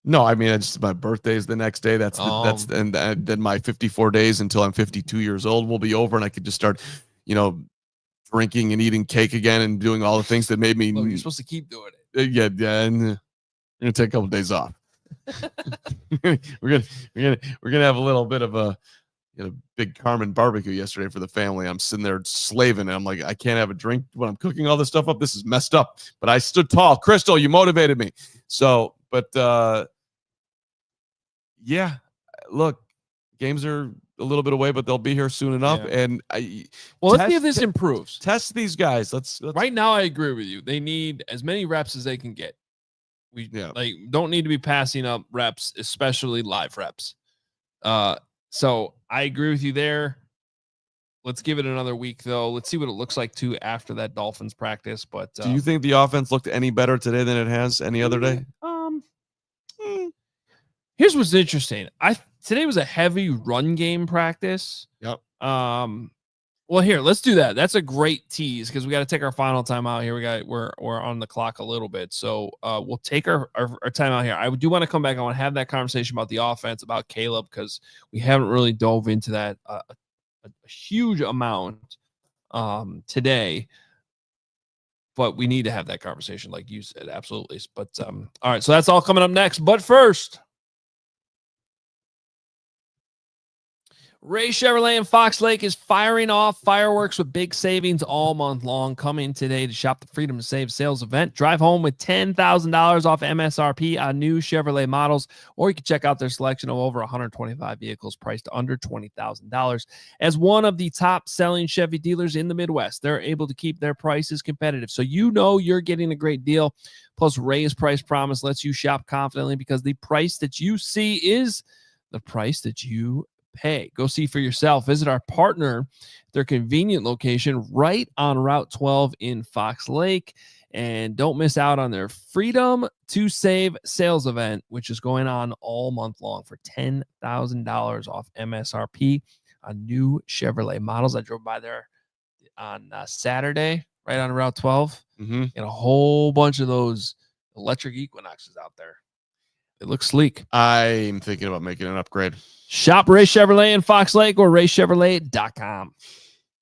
S2: No, my birthday is the next day. And then my 54 days until I'm 52 years old will be over, and I could just start, drinking and eating cake again and doing all the things that made me.
S1: Well, you're supposed to keep doing it.
S2: Yeah, and we're gonna take a couple of days off. we're gonna have a little bit of a big Carman barbecue yesterday for the family. I'm sitting there slaving, and I'm like, I can't have a drink when I'm cooking all this stuff up. This is messed up. But I stood tall. Crystal, you motivated me. So, but yeah, look, games are a little bit away, but they'll be here soon enough. Yeah. And
S1: let's see if this improves.
S2: Test these guys. Let's
S1: right now. I agree with you. They need as many reps as they can get. We don't need to be passing up reps, especially live reps. So I agree with you there. Let's give it another week, though. Let's see what it looks like too after that Dolphins practice. But
S2: do you think the offense looked any better today than it has any other day?
S1: Here's what's interesting. Today was a heavy run game practice.
S2: Yep.
S1: Well, here, let's do that. That's a great tease because we got to take our final time out here. We're on the clock a little bit. So we'll take our time out here. I do want to come back. I want to have that conversation about the offense, about Caleb, because we haven't really dove into that a huge amount today. But we need to have that conversation, like you said, absolutely. But all right, so that's all coming up next. But first, Ray Chevrolet in Fox Lake is firing off fireworks with big savings all month long. Come in today to shop the Freedom to Save sales event. Drive home with $10,000 off MSRP on new Chevrolet models, or you can check out their selection of over 125 vehicles priced under $20,000. As one of the top-selling Chevy dealers in the Midwest, they're able to keep their prices competitive, so you know you're getting a great deal. Plus, Ray's price promise lets you shop confidently because the price that you see is the price that you pay. Go see for yourself. Visit our partner, their convenient location right on Route 12 in Fox Lake. And don't miss out on their Freedom to Save sales event, which is going on all month long for $10,000 off MSRP on new Chevrolet models. I drove by there on Saturday, right on Route 12, and a whole bunch of those electric Equinoxes out there. It looks sleek.
S2: I'm thinking about making an upgrade.
S1: Shop Ray Chevrolet in Fox Lake or raychevrolet.com.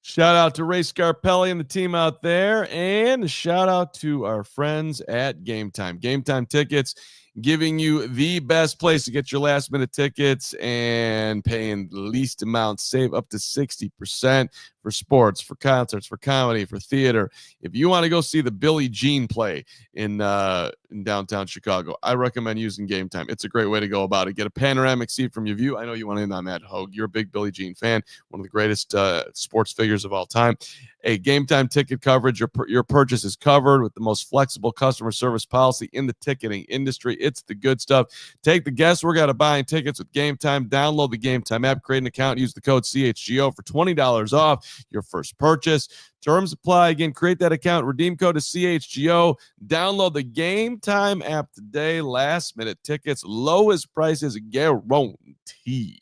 S2: Shout out to Ray Scarpelli and the team out there, and a shout out to our friends at Game Time. Game Time Tickets, giving you the best place to get your last minute tickets and paying the least amount. Save up to 60% for sports, for concerts, for comedy, for theater. If you want to go see the Billie Jean play in downtown Chicago, I recommend using Game Time. It's a great way to go about it. Get a panoramic seat from your view. I know you want in on that, Hoge. You're a big Billie Jean fan, one of the greatest sports figures of all time. A Game Time ticket coverage, your purchase is covered with the most flexible customer service policy in the ticketing industry. It's the good stuff. Take the guesswork out of buying tickets with Game Time. Download the Game Time app, create an account, use the code CHGO for $20 off your first purchase. Terms apply. Again, create that account, redeem code is CHGO. Download the Game Time app today. Last minute tickets, lowest prices guaranteed.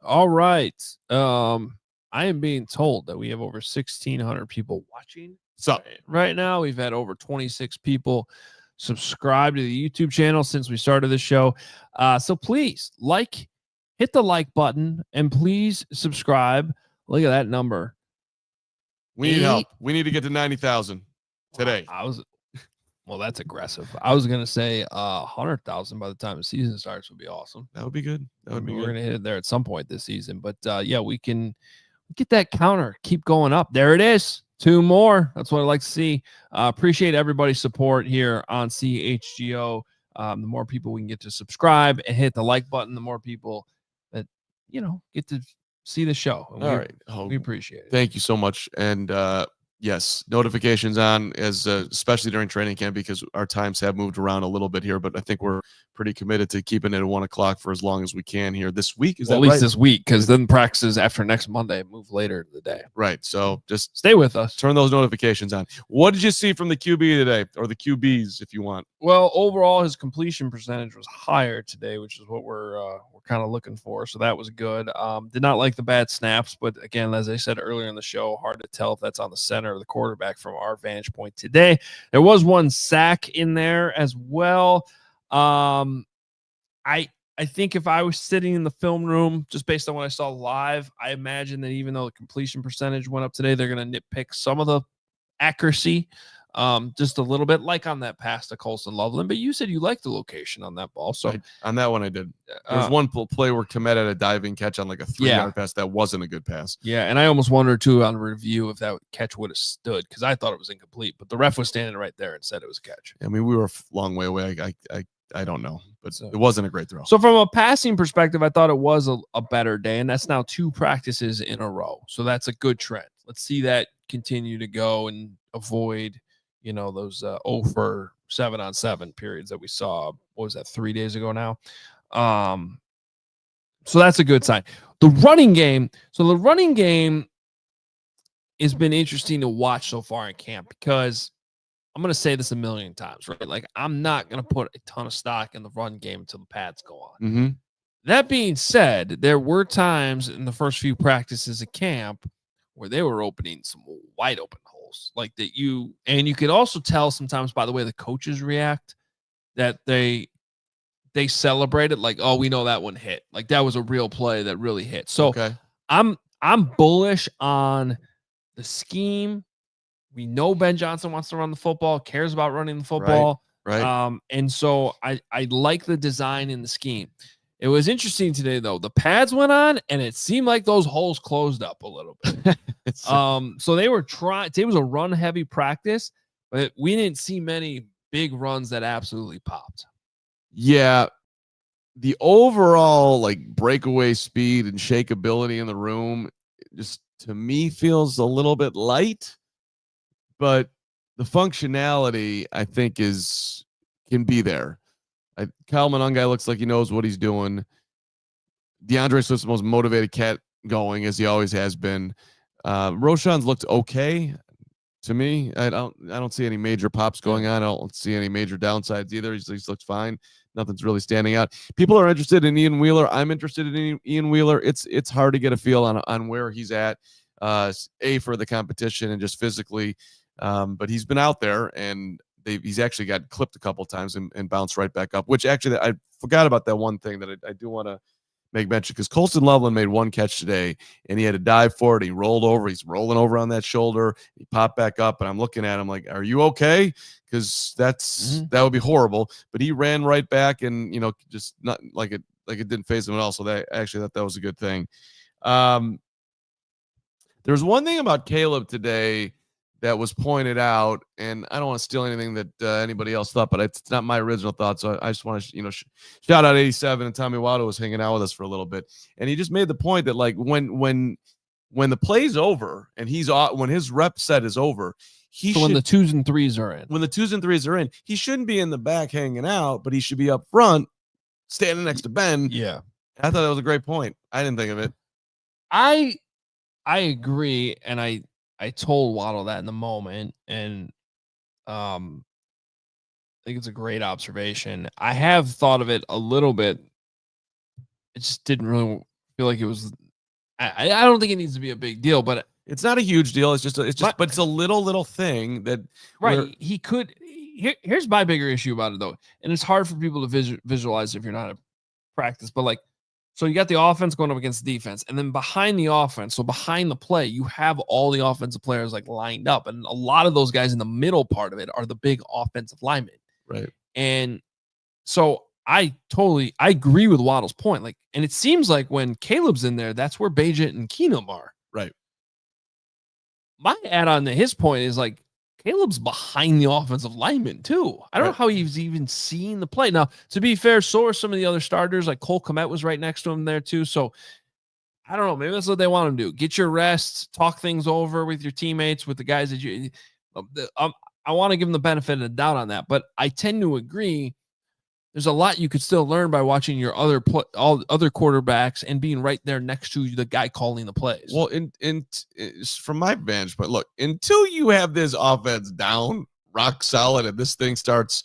S1: All right. I am being told that we have over 1,600 people watching.
S2: So
S1: right now, we've had over 26 people subscribe to the YouTube channel since we started the show. So please hit the like button, and please subscribe. Look at that number.
S2: We need help. We need to get to 90,000 today.
S1: Well, that's aggressive. I was going to say 100,000 by the time the season starts would be awesome.
S2: That would be good.
S1: We're going to hit it there at some point this season. But yeah, we can get that counter. Keep going up. There it is. 2 more. That's what I like to see. Appreciate everybody's support here on CHGO. The more people we can get to subscribe and hit the like button, the more people that, get to see the show. And
S2: all right.
S1: We appreciate it.
S2: Thank you so much. And yes, notifications on especially during training camp, because our times have moved around a little bit here, but I think we're pretty committed to keeping it at 1 o'clock for as long as we can here this week. Is that
S1: at least
S2: right?
S1: This week, because then practices after next Monday move later in the day.
S2: Right. So just
S1: stay with us.
S2: Turn those notifications on. What did you see from the QB today, or the QBs, if you want?
S1: Well, overall, his completion percentage was higher today, which is what we're kind of looking for. So that was good. Did not like the bad snaps, but again, as I said earlier in the show, hard to tell if that's on the center or the quarterback from our vantage point today. There was 1 sack in there as well. I think if I was sitting in the film room, just based on what I saw live, I imagine that even though the completion percentage went up today, they're going to nitpick some of the accuracy just a little bit, like on that pass to Colson Loveland. But you said you liked the location on that ball. So
S2: on that one, I did. There was one play where Komet had a diving catch on like a 3-yard pass. That wasn't a good pass.
S1: Yeah, and I almost wondered too on review if that catch would have stood, because I thought it was incomplete, but the ref was standing right there and said it was a catch.
S2: I mean, we were a long way away. I don't know, but it wasn't a great throw.
S1: So from a passing perspective, I thought it was a better day, and that's now 2 practices in a row. So that's a good trend. Let's see that continue to go and avoid, those 0 for 7-on-7 periods that we saw. What was that, 3 days ago now? So that's a good sign. The running game has been interesting to watch so far in camp, because I'm going to say this a million times, right? Like, I'm not going to put a ton of stock in the run game until the pads go on.
S2: Mm-hmm.
S1: That being said, there were times in the first few practices of camp where they were opening some wide open holes, like that you could also tell sometimes by the way the coaches react that they celebrated, like, oh, we know that one hit. Like, that was a real play that really hit. So
S2: okay.
S1: I'm bullish on the scheme. We know Ben Johnson wants to run the football, cares about running the football.
S2: Right.
S1: And so I like the design in the scheme. It was interesting today, though. The pads went on, and it seemed like those holes closed up a little bit. So they were trying. It was a run-heavy practice, but we didn't see many big runs that absolutely popped.
S2: Yeah, the overall like breakaway speed and shakeability in the room just to me feels a little bit light, but the functionality I think can be there. Kyle Monangai looks like he knows what he's doing. DeAndre Swift's the most motivated cat going, as he always has been. Roshan's looked okay to me. I don't see any major pops going on. I don't see any major downsides either. He looks fine. Nothing's really standing out. People are interested in Ian Wheeler. I'm interested in Ian Wheeler. It's hard to get a feel on where he's at. For the competition and just physically, but he's been out there and he's actually got clipped a couple of times and bounced right back up, which actually I forgot about that one thing that I do want to make mention, because Colston Loveland made one catch today and he had to dive for it. He rolled over. He's rolling over on that shoulder. He popped back up and I'm looking at him like, are you okay? Because that would be horrible. But he ran right back and, just not like it didn't faze him at all. So that was a good thing. There's one thing about Caleb today that was pointed out, and I don't want to steal anything that anybody else thought, but it's not my original thought. So I just want to, shout out 87 and Tommy Waddle was hanging out with us for a little bit, and he just made the point that like when the play's over and when his rep set is over,
S1: when the 2s and 3s are in.
S2: When the 2s and 3s are in, he shouldn't be in the back hanging out, but he should be up front, standing next to Ben.
S1: Yeah,
S2: I thought that was a great point. I didn't think of it.
S1: I agree, and I told Waddle that in the moment, and I think it's a great observation. I have thought of it a little bit. It just didn't really feel like it was. I don't think it needs to be a big deal, but
S2: it's not a huge deal. But it's a little thing that
S1: right. He could. Here's my bigger issue about it though, and it's hard for people to visualize if you're not at practice. But like, so you got the offense going up against the defense, and then behind the offense, so behind the play, you have all the offensive players like lined up, and a lot of those guys in the middle part of it are the big offensive linemen.
S2: Right.
S1: And so I agree with Waddle's point. Like, and it seems like when Caleb's in there, that's where Bajent and Keenum are.
S2: Right.
S1: My add-on to his point is like Caleb's behind the offensive lineman too. I don't know how he's even seen the play. Now, to be fair, so are some of the other starters. Like Cole Kmet was right next to him there too. So I don't know. Maybe that's what they want him to do. Get your rest, talk things over with your teammates, with the guys that you. I want to give them the benefit of the doubt on that, but I tend to agree. There's a lot you could still learn by watching your other quarterbacks and being right there next to the guy calling the plays.
S2: Well, from my vantage point, look, until you have this offense down, rock solid, and this thing starts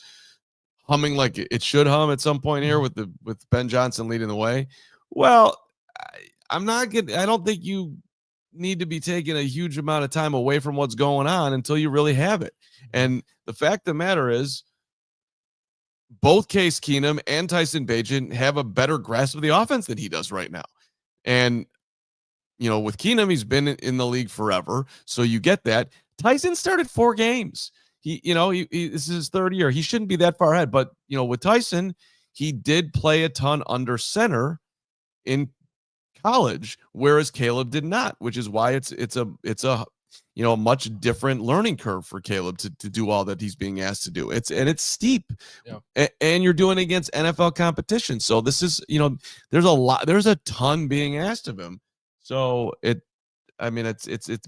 S2: humming like it should hum at some point here with Ben Johnson leading the way. Well, I don't think you need to be taking a huge amount of time away from what's going on until you really have it. And the fact of the matter is, both Case Keenum and Tyson Bagent have a better grasp of the offense than he does right now. And, with Keenum, he's been in the league forever. So you get that. Tyson started 4 games. This is his 3rd year. He shouldn't be that far ahead. But, with Tyson, he did play a ton under center in college, whereas Caleb did not, which is why it's a much different learning curve for Caleb to do all that he's being asked to do. It's steep, and you're doing it against NFL competition. So this is, there's a ton being asked of him. So it's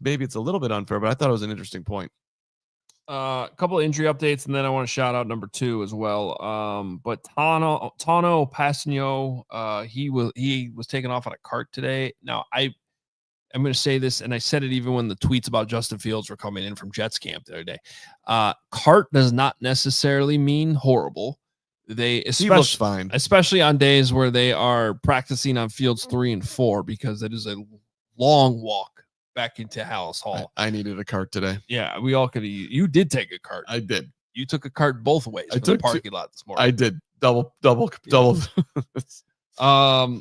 S2: maybe it's a little bit unfair, but I thought it was an interesting point.
S1: A couple of injury updates, and then I want to shout out number 2 as well. But Tano Passanio, he was taken off on a cart today. Now I'm going to say this, and I said it even when the tweets about Justin Fields were coming in from Jets camp the other day. Cart does not necessarily mean horrible. He looks fine, especially on days where they are practicing on fields 3 and 4, because it is a long walk back into Hallis Hall.
S2: I needed a cart today.
S1: Yeah, we all could have. You did take a cart.
S2: I did.
S1: You took a cart both ways to the parking lot this morning.
S2: I did. Double.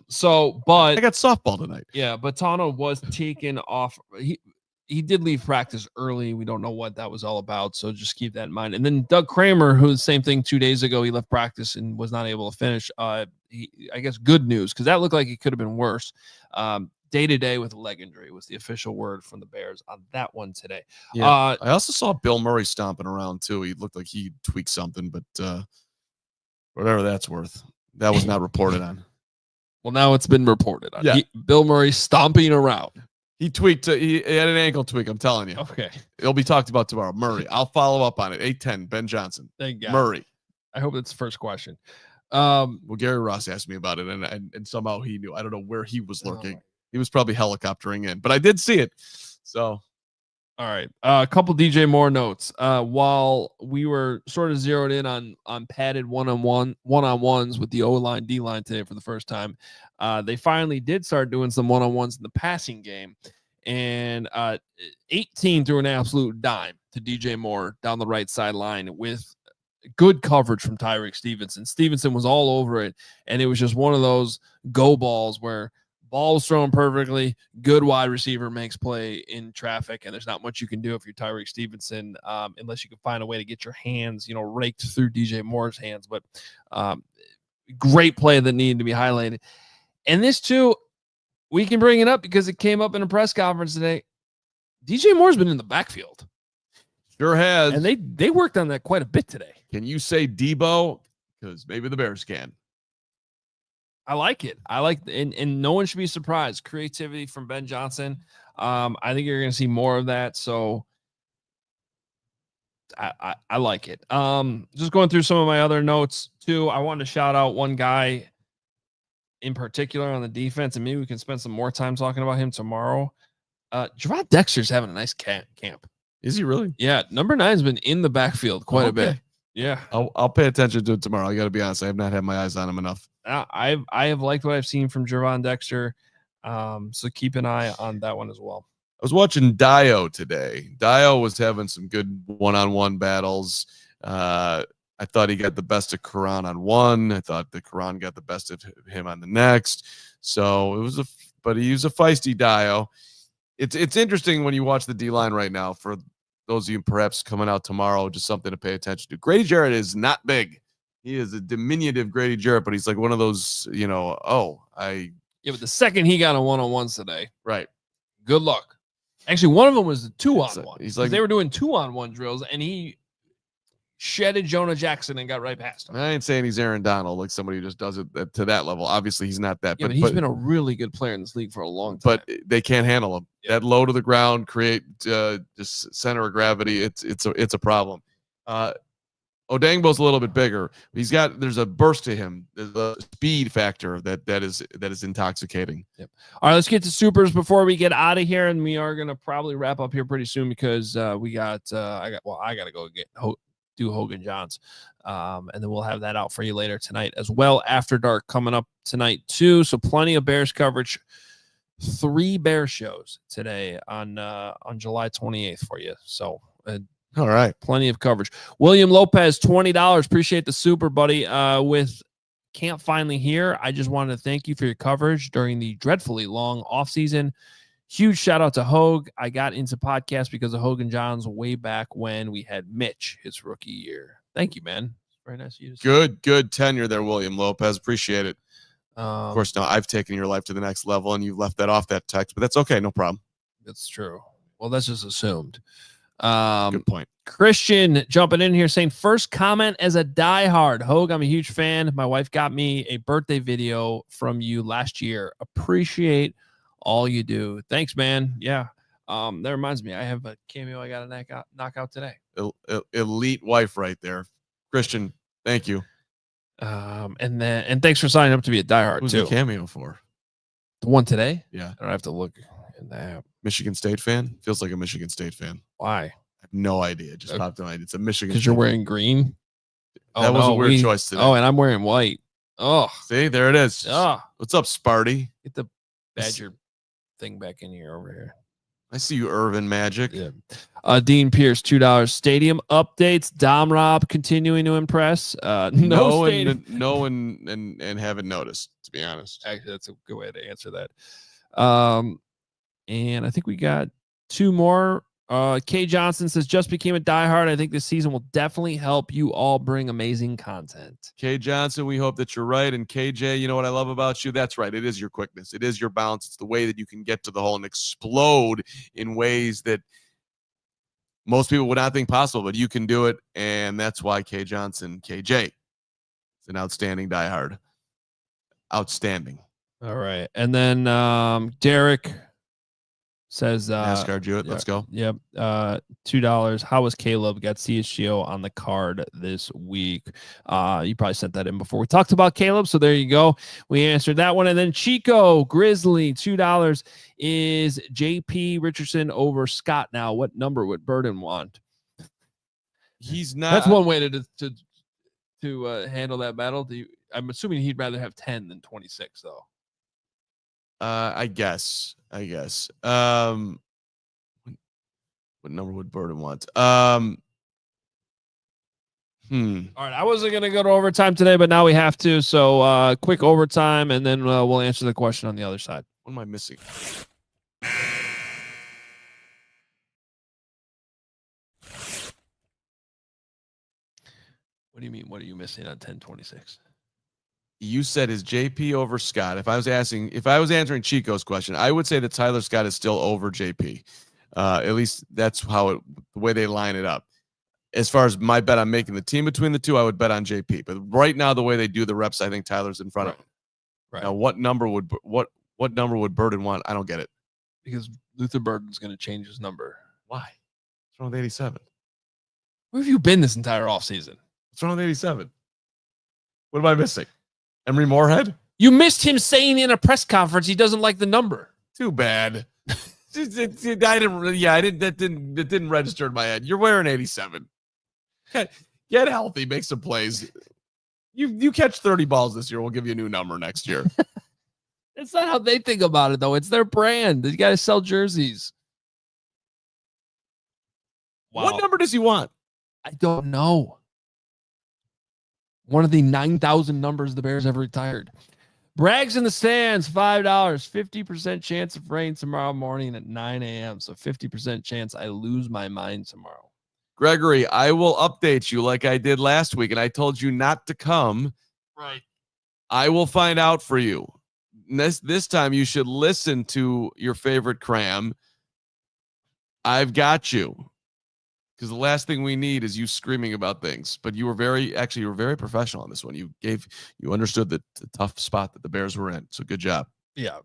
S1: So, but
S2: I got softball tonight.
S1: Yeah, but Tano was taken off. he did leave practice early. We don't know what that was all about, so just keep that in mind. And then Doug Kramer, who the same thing 2 days ago, he left practice and was not able to finish. I guess good news, because that looked like it could have been worse. Day-to-day with a leg injury was the official word from the Bears on that one today.
S2: Yeah, I also saw Bill Murray stomping around too. He looked like he tweaked something, but whatever that's worth, that was not reported on.
S1: Well, now it's been reported on.
S2: Yeah.
S1: Bill Murray stomping around.
S2: He tweaked. He had an ankle tweak. I'm telling you.
S1: Okay.
S2: It'll be talked about tomorrow. Murray. I'll follow up on it. 8:10. Ben Johnson.
S1: Thank God.
S2: Murray.
S1: I hope that's the first question.
S2: Well, Gary Ross asked me about it, and somehow he knew. I don't know where he was lurking. He was probably helicoptering in, but I did see it. So,
S1: all right. A couple DJ Moore notes. While we were sort of zeroed in on padded one-on-ones with the O-line, D-line today for the first time, they finally did start doing some one-on-ones in the passing game. And 18 threw an absolute dime to DJ Moore down the right sideline with good coverage from Tyreek Stevenson. Stevenson was all over it, and it was just one of those go balls where ball was thrown perfectly, good wide receiver makes play in traffic, and there's not much you can do if you're Tyreek Stevenson unless you can find a way to get your hands, raked through DJ Moore's hands. But great play that needed to be highlighted. And this, too, we can bring it up because it came up in a press conference today. DJ Moore's been in the backfield.
S2: Sure has.
S1: And they worked on that quite a bit today.
S2: Can you say Debo? Because maybe the Bears can.
S1: I like it. And no one should be surprised. Creativity from Ben Johnson. I think you're going to see more of that. So I like it. Just going through some of my other notes too. I wanted to shout out one guy in particular on the defense, and maybe we can spend some more time talking about him tomorrow. Javon Dexter's having a nice camp.
S2: Is he really?
S1: Yeah. Number 9's been in the backfield quite a bit. Yeah.
S2: I'll pay attention to it tomorrow. I got to be honest. I have not had my eyes on him enough.
S1: I have liked what I've seen from Javon Dexter. So keep an eye on that one as well.
S2: I was watching Dio today. Dio was having some good one-on-one battles. I thought he got the best of Karan on one. I thought that Karan got the best of him on the next. So but he was a feisty Dio. It's interesting when you watch the D-line right now. For those of you perhaps coming out tomorrow, just something to pay attention to. Grady Jarrett is not big. He is a diminutive Grady Jarrett, but he's like one of those, Yeah,
S1: but the second he got on one-on-ones today,
S2: right.
S1: Good luck. Actually, one of them was the 2-on-1.
S2: He's like,
S1: they were doing 2-on-1 drills, and he shedded Jonah Jackson and got right past him.
S2: I ain't saying he's Aaron Donald, like somebody who just does it to that level. Obviously, he's not that.
S1: Yeah, but he's been a really good player in this league for a long time.
S2: But they can't handle him. Yeah. That low to the ground, create just center of gravity. It's a problem. Odangbo's a little bit bigger. There's a burst to him. There's a speed factor that is intoxicating.
S1: Yep. All right, let's get to supers before we get out of here, and we are gonna probably wrap up here pretty soon because I gotta go do Hogan Johns, and then we'll have that out for you later tonight as well. After Dark coming up tonight too, so plenty of Bears coverage. 3 Bear shows today on July 28th for you. So.
S2: All right.
S1: Plenty of coverage. William Lopez, $20. Appreciate the super, buddy. With Camp finally here, I just wanted to thank you for your coverage during the dreadfully long offseason. Huge shout out to Hoge. I got into podcasts because of Hogan Johns way back when we had Mitch his rookie year. Thank you, man. Very nice of you to say.
S2: Good tenure there, William Lopez. Appreciate it. Of course, now I've taken your life to the next level, and you've left that off that text, but that's okay. No problem.
S1: That's true. Well, that's just assumed.
S2: Good point.
S1: Christian jumping in here saying, first comment as a diehard. Hoge, I'm a huge fan. My wife got me a birthday video from you last year. Appreciate all you do. Thanks, man. Yeah. That reminds me, I have a cameo I got to knock out today.
S2: Elite wife right there. Christian, thank you.
S1: And thanks for signing up to be a diehard.
S2: Who's
S1: too.
S2: the cameo for?
S1: The one today?
S2: Yeah.
S1: I don't have to look in the app.
S2: Michigan State fan? Feels like a Michigan State fan.
S1: Why?
S2: I have no idea. It just popped in my head. It's a Michigan.
S1: Because you're wearing green?
S2: That was a weird choice today.
S1: Oh, and I'm wearing white. Oh.
S2: See, there it is.
S1: Oh.
S2: What's up, Sparty?
S1: Get the Badger thing back in here over here.
S2: I see you, Irvin Magic.
S1: Yeah. Dean Pierce, $2. Stadium updates. Dom Rob continuing to impress. No,
S2: and haven't noticed, to be honest.
S1: Actually, that's a good way to answer that. And I think we got two more. Kay Johnson says, just became a diehard. I think this season will definitely help you all bring amazing content.
S2: Kay Johnson, we hope that you're right. And KJ, you know what I love about you? That's right. It is your quickness. It is your bounce. It's the way that you can get to the hole and explode in ways that most people would not think possible, but you can do it. And that's why Kay Johnson, KJ, is an outstanding diehard. Outstanding.
S1: All right. And then Derek says
S2: NASCAR Jewett, let's go.
S1: Yep. $2. How was Caleb? Got CHGO on the card this week. You probably sent that in before we talked about Caleb. So there you go. We answered that one. And then Chico Grizzly, $2. Is JP Richardson over Scott now? What number would Burden want?
S2: He's not.
S1: That's one way to handle that battle. I'm assuming he'd rather have 10 than 26, though.
S2: I guess. What number would Burden want? All
S1: right, I wasn't going to go to overtime today, but now we have to. So quick overtime, and then we'll answer the question on the other side.
S2: What am I missing?
S1: What do you mean? What are you missing on 1026?
S2: You said is JP over Scott. If I was answering Chico's question, I would say that Tyler Scott is still over JP. At least that's how the way they line it up. As far as my bet on making the team between the two, I would bet on JP. But right now, the way they do the reps, I think Tyler's in front of him.
S1: Right.
S2: What number would Burden want? I don't get it.
S1: Because Luther Burden's going to change his number.
S2: Why? What's wrong with 87?
S1: Where have you been this entire offseason?
S2: What's wrong with 87? What am I missing? Emery Moorhead?
S1: You missed him saying in a press conference he doesn't like the number.
S2: Too bad. That didn't register in my head. You're wearing 87. Get healthy, make some plays. You catch 30 balls this year, we'll give you a new number next year.
S1: That's not how they think about it, though. It's their brand. You got to sell jerseys. Wow.
S2: What number does he want?
S1: I don't know. One of the 9,000 numbers the Bears ever retired. Brags in the stands, $5. 50% chance of rain tomorrow morning at 9 a.m. So 50% chance I lose my mind tomorrow.
S2: Gregory, I will update you like I did last week, and I told you not to come.
S1: Right.
S2: I will find out for you. This time you should listen to your favorite cram. I've got you. Because the last thing we need is you screaming about things. But you were very professional on this one. You understood the tough spot that the Bears were in. So good job.
S1: Yeah.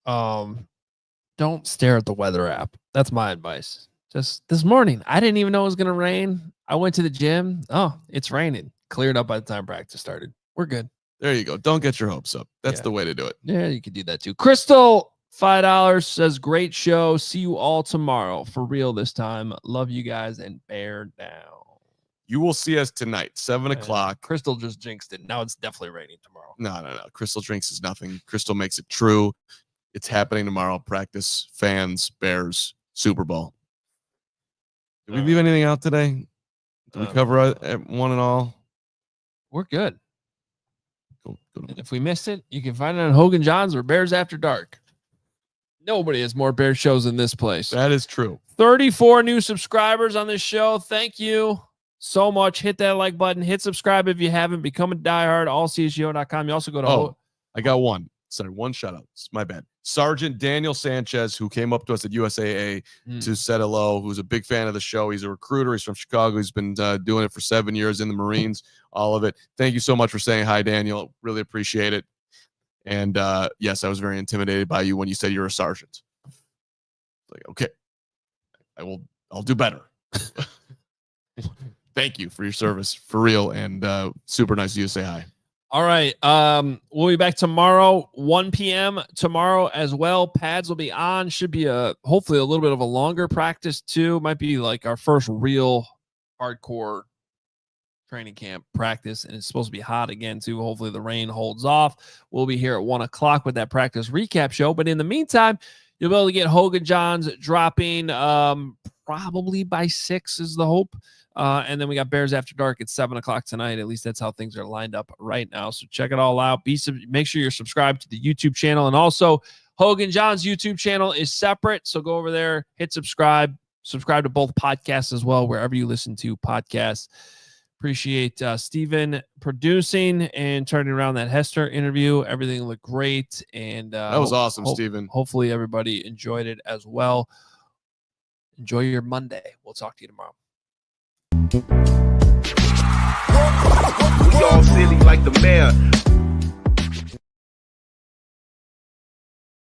S1: Don't stare at the weather app. That's my advice. Just this morning, I didn't even know it was going to rain. I went to the gym. Oh, it's raining. Cleared up by the time practice started. We're good.
S2: There you go. Don't get your hopes up. That's the way to do it.
S1: Yeah, you could do that too. Crystal, $5 says, great show. See you all tomorrow. For real this time. Love you guys and bear down.
S2: You will see us tonight, 7 o'clock.
S1: Crystal just jinxed it. Now it's definitely raining tomorrow.
S2: No. Crystal drinks is nothing. Crystal makes it true. It's happening tomorrow. Practice, fans, Bears, Super Bowl. Did we leave anything out today? Did we cover one and all?
S1: We're good.
S2: Go.
S1: And if we missed it, you can find it on Hoge and John's or Bears After Dark. Nobody has more Bears shows than this place.
S2: That is true.
S1: 34 new subscribers on this show. Thank you so much. Hit that like button. Hit subscribe if you haven't. Become a diehard. AllCHGO.com. You also go to
S2: I got one. Sorry, one shout out. It's my bad. Sergeant Daniel Sanchez, who came up to us at USAA to say hello, who's a big fan of the show. He's a recruiter. He's from Chicago. He's been doing it for 7 years in the Marines, all of it. Thank you so much for saying hi, Daniel. Really appreciate it. And yes, I was very intimidated by you when you said you're a sergeant. Like, okay, I'll do better. Thank you for your service, for real, and super nice of you to say hi.
S1: All right. We'll be back tomorrow, 1 p.m. tomorrow as well. Pads will be on. Should be hopefully a little bit of a longer practice too. Might be like our first real hardcore training camp practice, and it's supposed to be hot again too. Hopefully the rain holds off. We'll be here at 1 o'clock with that practice recap show. But in the meantime, you'll be able to get Hoge and John's dropping probably by 6 is the hope. And then we got Bears After Dark at 7 o'clock tonight. At least that's how things are lined up right now. So check it all out. Make sure you're subscribed to the YouTube channel. And also Hoge and John's YouTube channel is separate, so go over there, hit subscribe to both podcasts as well, wherever you listen to podcasts. Appreciate Steven producing and turning around that Hester interview. Everything looked great, and
S2: that was awesome, Steven.
S1: Hopefully everybody enjoyed it as well. Enjoy your Monday. We'll talk to you tomorrow.
S4: We all silly like the mayor.